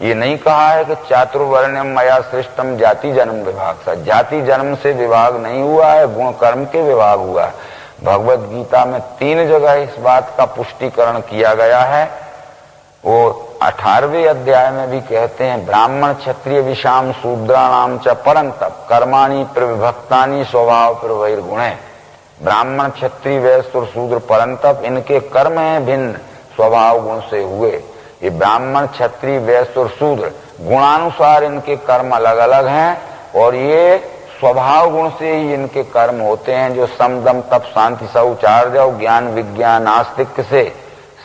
ये नहीं कहा है कि चातुर्वर्ण्यम मया सृष्टम जाति जन्म विभागशा। जाति जन्म से विभाग नहीं हुआ है, गुण कर्म के विभाग हुआ है। भगवत गीता में 3 जगह इस बात का पुष्टिकरण किया गया है। वो 18वें अध्याय में भी कहते हैं ब्राह्मण क्षत्रिय विषाम शूद्राणाम च परंतप कर्माणि प्रविभक्तानि स्वभाव प्रवैर्गुणे। ब्राह्मण क्षत्रिय वैश्य और शूद्र परंतप इनके कर्म हैं भिन्न, स्वभाव गुण से हुए। ये ब्राह्मण क्षत्रिय वैश्य और शूद्र गुणानुसार इनके कर्म अलग अलग हैं और ये स्वभाव गुण से ही इनके कर्म होते हैं। जो सम दम तप शांति शौचार्य ज्ञान विज्ञान आस्तिक से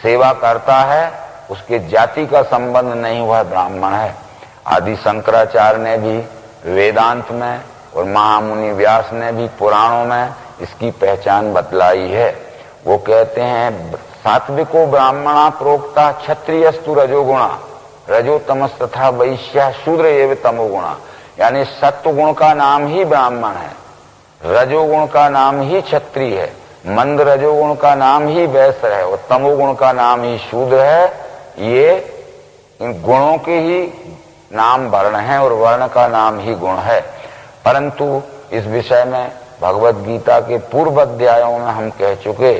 सेवा करता है उसके जाति का संबंध नहीं हुआ ब्राह्मण है। आदि शंकराचार्य ने भी वेदांत में और महामुनि व्यास ने भी पुराणों में इसकी पहचान बतलाई है। वो कहते हैं सात्विको ब्राह्मणा प्रोक्ता क्षत्रियस्तु रजोगुणा रजोतमस तथा वैश्या शूद्र एव तमोगुणा। यानी सत्व गुण का नाम ही ब्राह्मण है, रजोगुण का नाम ही क्षत्रिय है, मंद रजोगुण का नाम ही वैश्य है और तमोगुण का नाम ही शूद्र है। ये इन गुणों के ही नाम वर्ण है और वर्ण का नाम ही गुण है। परंतु इस विषय में भगवत गीता के पूर्व अध्यायों में हम कह चुके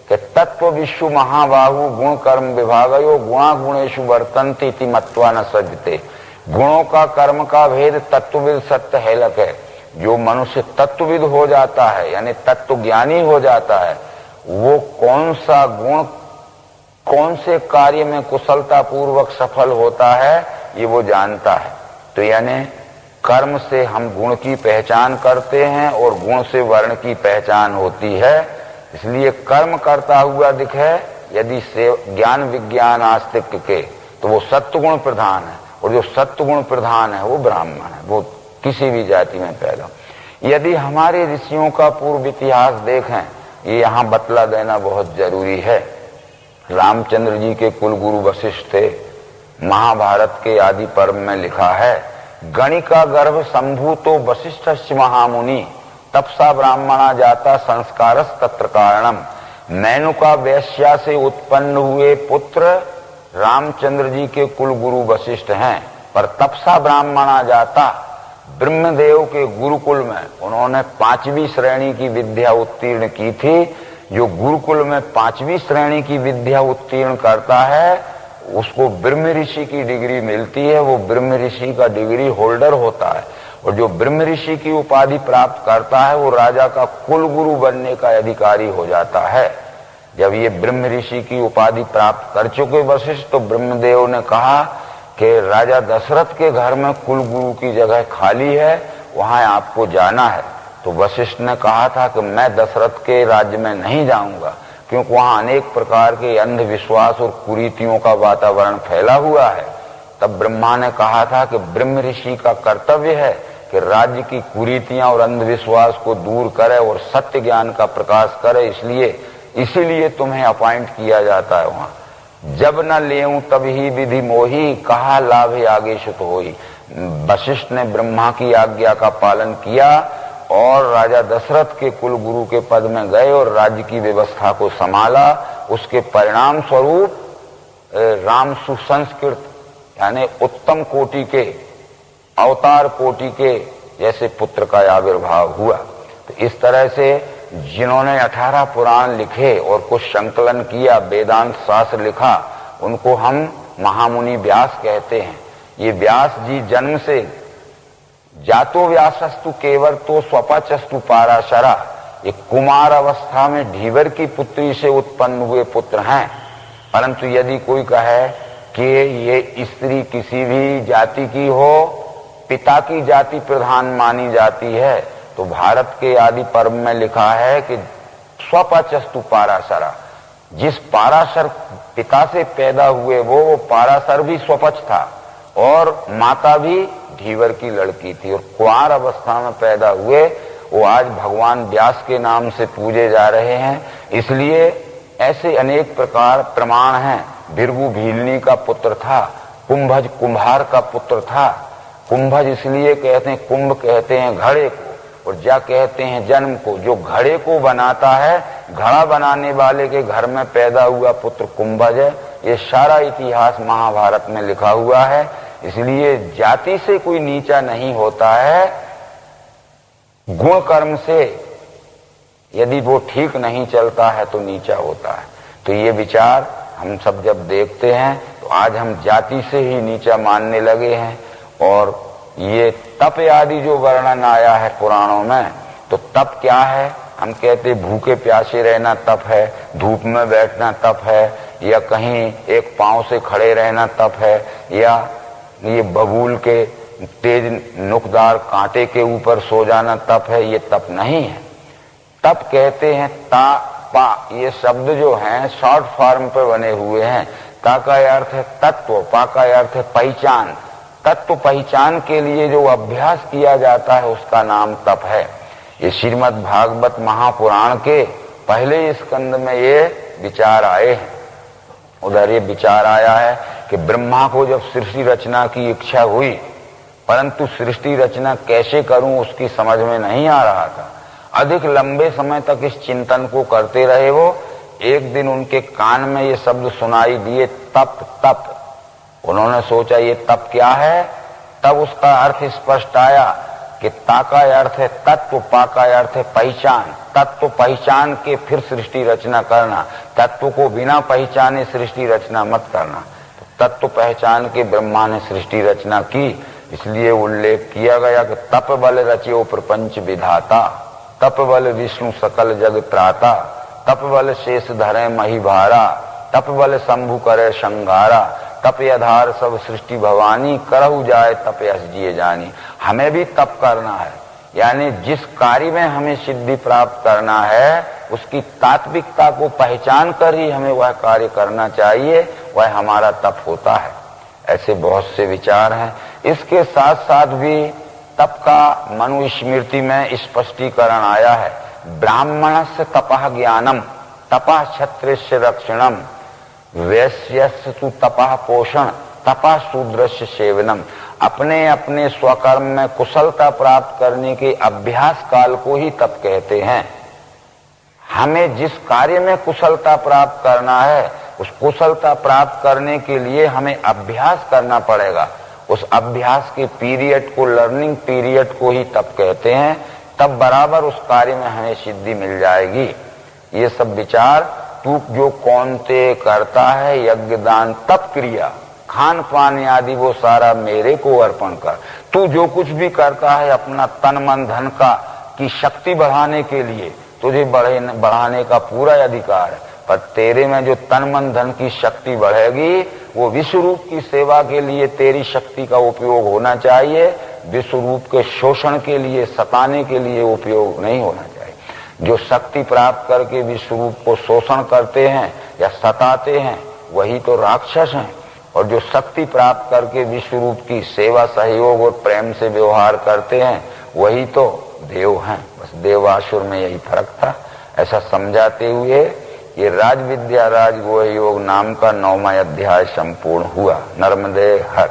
कि तत्व विश्व महाबाहु गुण कर्म विभागयो गुणा गुणेषु वर्तन्ते इति मत्वा न सज्जते। गुणों का कर्म का भेद तत्वविद सत्य हेलक है। जो मनुष्य तत्वविद हो जाता है यानी तत्व ज्ञानी हो जाता है वो कौन सा गुण कौन से कार्य में कुशलता पूर्वक सफल होता है ये वो जानता है। तो यानी कर्म से हम गुण की पहचान करते हैं और गुण से वर्ण की पहचान होती है। इसलिए कर्म करता हुआ दिखे यदि से ज्ञान विज्ञान आस्तिक के तो वो सत्वगुण प्रधान है और जो सत्वगुण प्रधान है वो ब्राह्मण है, वो किसी भी जाति में पैदा। यदि हमारे ऋषियों का पूर्व इतिहास देखें ये यहाँ बतला देना बहुत जरूरी है। रामचंद्र जी के कुलगुरु वशिष्ठ थे। महाभारत के आदि पर्व में लिखा है गणिका गर्भ संभूतो वशिष्ठ महामुनि तपसा ब्राह्मणा जाता संस्कारस तत्र कारणम। मेनुका वैश्या से उत्पन्न हुए पुत्र रामचंद्र जी के कुलगुरु वशिष्ठ हैं, पर तपसा ब्राह्मणा जाता ब्रह्मदेव के गुरुकुल में उन्होंने 5वीं श्रेणी की विद्या उत्तीर्ण की थी। जो गुरुकुल में 5वीं श्रेणी की विद्या उत्तीर्ण करता है उसको ब्रह्म ऋषि की डिग्री मिलती है, वो ब्रह्म ऋषि का डिग्री होल्डर होता है। और जो ब्रह्म ऋषि की उपाधि प्राप्त करता है वो राजा का कुल गुरु बनने का अधिकारी हो जाता है। जब ये ब्रह्म ऋषि की उपाधि प्राप्त कर चुके वशिष्ठ तो ब्रह्मदेव ने कहा कि राजा दशरथ के घर में कुल गुरु की जगह खाली है, वहां आपको जाना है। तो वशिष्ठ ने कहा था कि मैं दशरथ के राज्य में नहीं जाऊंगा क्योंकि वहां अनेक प्रकार के अंधविश्वास और कुरीतियों का वातावरण फैला हुआ है। तब ब्रह्मा ने कहा था कि ब्रह्म ऋषि का कर्तव्य है कि राज्य की कुरीतियां और अंधविश्वास को दूर करे और सत्य ज्ञान का प्रकाश करे, इसीलिए तुम्हें अपॉइंट किया जाता है वहां। जब न लेऊं तब ही विधि मोही कहा लाभ आगे सुत होई। वशिष्ठ ने ब्रह्मा की आज्ञा का पालन किया और राजा दशरथ के कुल गुरु के पद में गए और राज्य की व्यवस्था को संभाला। उसके परिणाम स्वरूप राम सुसंस्कृत यानी उत्तम कोटि के अवतार कोटि के जैसे पुत्र का आविर्भाव हुआ। तो इस तरह से जिन्होंने 18 पुराण लिखे और कुछ संकलन किया, वेदांत शास्त्र लिखा, उनको हम महामुनि व्यास कहते हैं। ये व्यास जी जन्म से जातो व्यासस्तु केवल तो स्वपचस्तु पाराशरा, ये कुमार अवस्था में ढीवर की पुत्री से उत्पन्न हुए पुत्र हैं। परंतु यदि कोई कहे कि ये स्त्री किसी भी जाति की हो, पिता की जाति प्रधान मानी जाती है, तो भारत के आदि पर्व में लिखा है कि स्वपचस्तु पाराशरा, जिस पाराशर पिता से पैदा हुए वो पाराशर भी स्वपच था और माता भी ढीवर की लड़की थी, और कुंवार अवस्था में पैदा हुए वो आज भगवान व्यास के नाम से पूजे जा रहे हैं। इसलिए ऐसे अनेक प्रकार प्रमाण हैं। भृगु भीलनी का पुत्र था, कुंभज कुम्हार का पुत्र था। कुंभज इसलिए कहते हैं, कुंभ कहते हैं घड़े को, और जा कहते हैं जन्म को। जो घड़े को बनाता है, घड़ा बनाने वाले के घर में पैदा हुआ पुत्र कुंभज है। ये सारा इतिहास महाभारत में लिखा हुआ है। इसलिए जाति से कोई नीचा नहीं होता है, गुण कर्म से यदि वो ठीक नहीं चलता है तो नीचा होता है। तो ये विचार हम सब जब देखते हैं तो आज हम जाति से ही नीचा मानने लगे हैं। और ये तप आदि जो वर्णन आया है पुराणों में, तो तप क्या है? हम कहते भूखे प्यासे रहना तप है, धूप में बैठना तप है, या कहीं एक पांव से खड़े रहना तप है, या ये बबूल के तेज नुकदार कांटे के ऊपर सो जाना तप है। ये तप नहीं है। तप कहते हैं ता पा, ये शब्द जो हैं शॉर्ट फॉर्म पर बने हुए हैं। ता का अर्थ है तत्व, पा का अर्थ है पहचान। तत्व पहचान के लिए जो अभ्यास किया जाता है उसका नाम तप है। ये श्रीमद् भागवत महापुराण के पहले स्कंद में ये विचार आए हैं। उधर ये विचार आया है कि ब्रह्मा को जब सृष्टि रचना की इच्छा हुई, परंतु सृष्टि रचना कैसे करूं उसकी समझ में नहीं आ रहा था। अधिक लंबे समय तक इस चिंतन को करते रहे वो। एक दिन उनके कान में ये शब्द सुनाई दिए, तप तप। उन्होंने सोचा ये तप क्या है? तब उसका अर्थ स्पष्ट आया कि ता का अर्थ है तत्व, पा का अर्थ है पहचान। तत्व पहचान के फिर सृष्टि रचना करना, तत्व को बिना पहचाने सृष्टि रचना मत करना। तो तत्व पहचान के ब्रह्मा ने सृष्टि रचना की। इसलिए उल्लेख किया गया कि तप बल रचियो प्रपंच विधाता, तप बल विष्णु सकल जग त्राता, तप बल शेष धरे मही भारा, तप बल शंभु करे संघारा, तप आधार सब सृष्टि भवानी, करहु जाए तप यश जिए जानी। हमें भी तप करना है, यानी जिस कार्य में हमें सिद्धि प्राप्त करना है उसकी तात्विकता को पहचान कर ही हमें वह कार्य करना चाहिए। वह हमारा तप होता है। ऐसे बहुत से विचार हैं। इसके साथ साथ भी तप का मनुस्मृति में स्पष्टीकरण आया है। ब्राह्मणस्य तपः ज्ञानम, तपः क्षत्रियस्य रक्षणम, वैश्यस्य तु तपः पोषण, तपः शूद्रस्य सेवनम। अपने अपने स्वकर्म में कुशलता प्राप्त करने के अभ्यास काल को ही तप कहते हैं। हमें जिस कार्य में कुशलता प्राप्त करना है उस कुशलता प्राप्त करने के लिए हमें अभ्यास करना पड़ेगा। उस अभ्यास के पीरियड को, लर्निंग पीरियड को ही तप कहते हैं। तब बराबर उस कार्य में हमें सिद्धि मिल जाएगी। ये सब विचार तू जो कौन ते करता है यज्ञ दान तप क्रिया, खान पान आदि वो सारा मेरे को अर्पण कर। तू जो कुछ भी करता है अपना तन मन धन का की शक्ति बढ़ाने के लिए तुझे बढ़ाने का पूरा अधिकार है। पर तेरे में जो तन मन धन की शक्ति बढ़ेगी वो विश्व रूप की सेवा के लिए तेरी शक्ति का उपयोग होना चाहिए। विश्व रूप के शोषण के लिए, सताने के लिए उपयोग नहीं होना चाहिए। जो शक्ति प्राप्त करके विश्व रूप को शोषण करते हैं या सताते हैं वही तो राक्षस हैं, और जो शक्ति प्राप्त करके विश्व रूप की सेवा, सहयोग और प्रेम से व्यवहार करते हैं वही तो देव हैं। बस देवासुर में यही फर्क था। ऐसा समझाते हुए ये राज विद्या राज गुह योग नाम का 9वां अध्याय संपूर्ण हुआ। नर्मदे हर।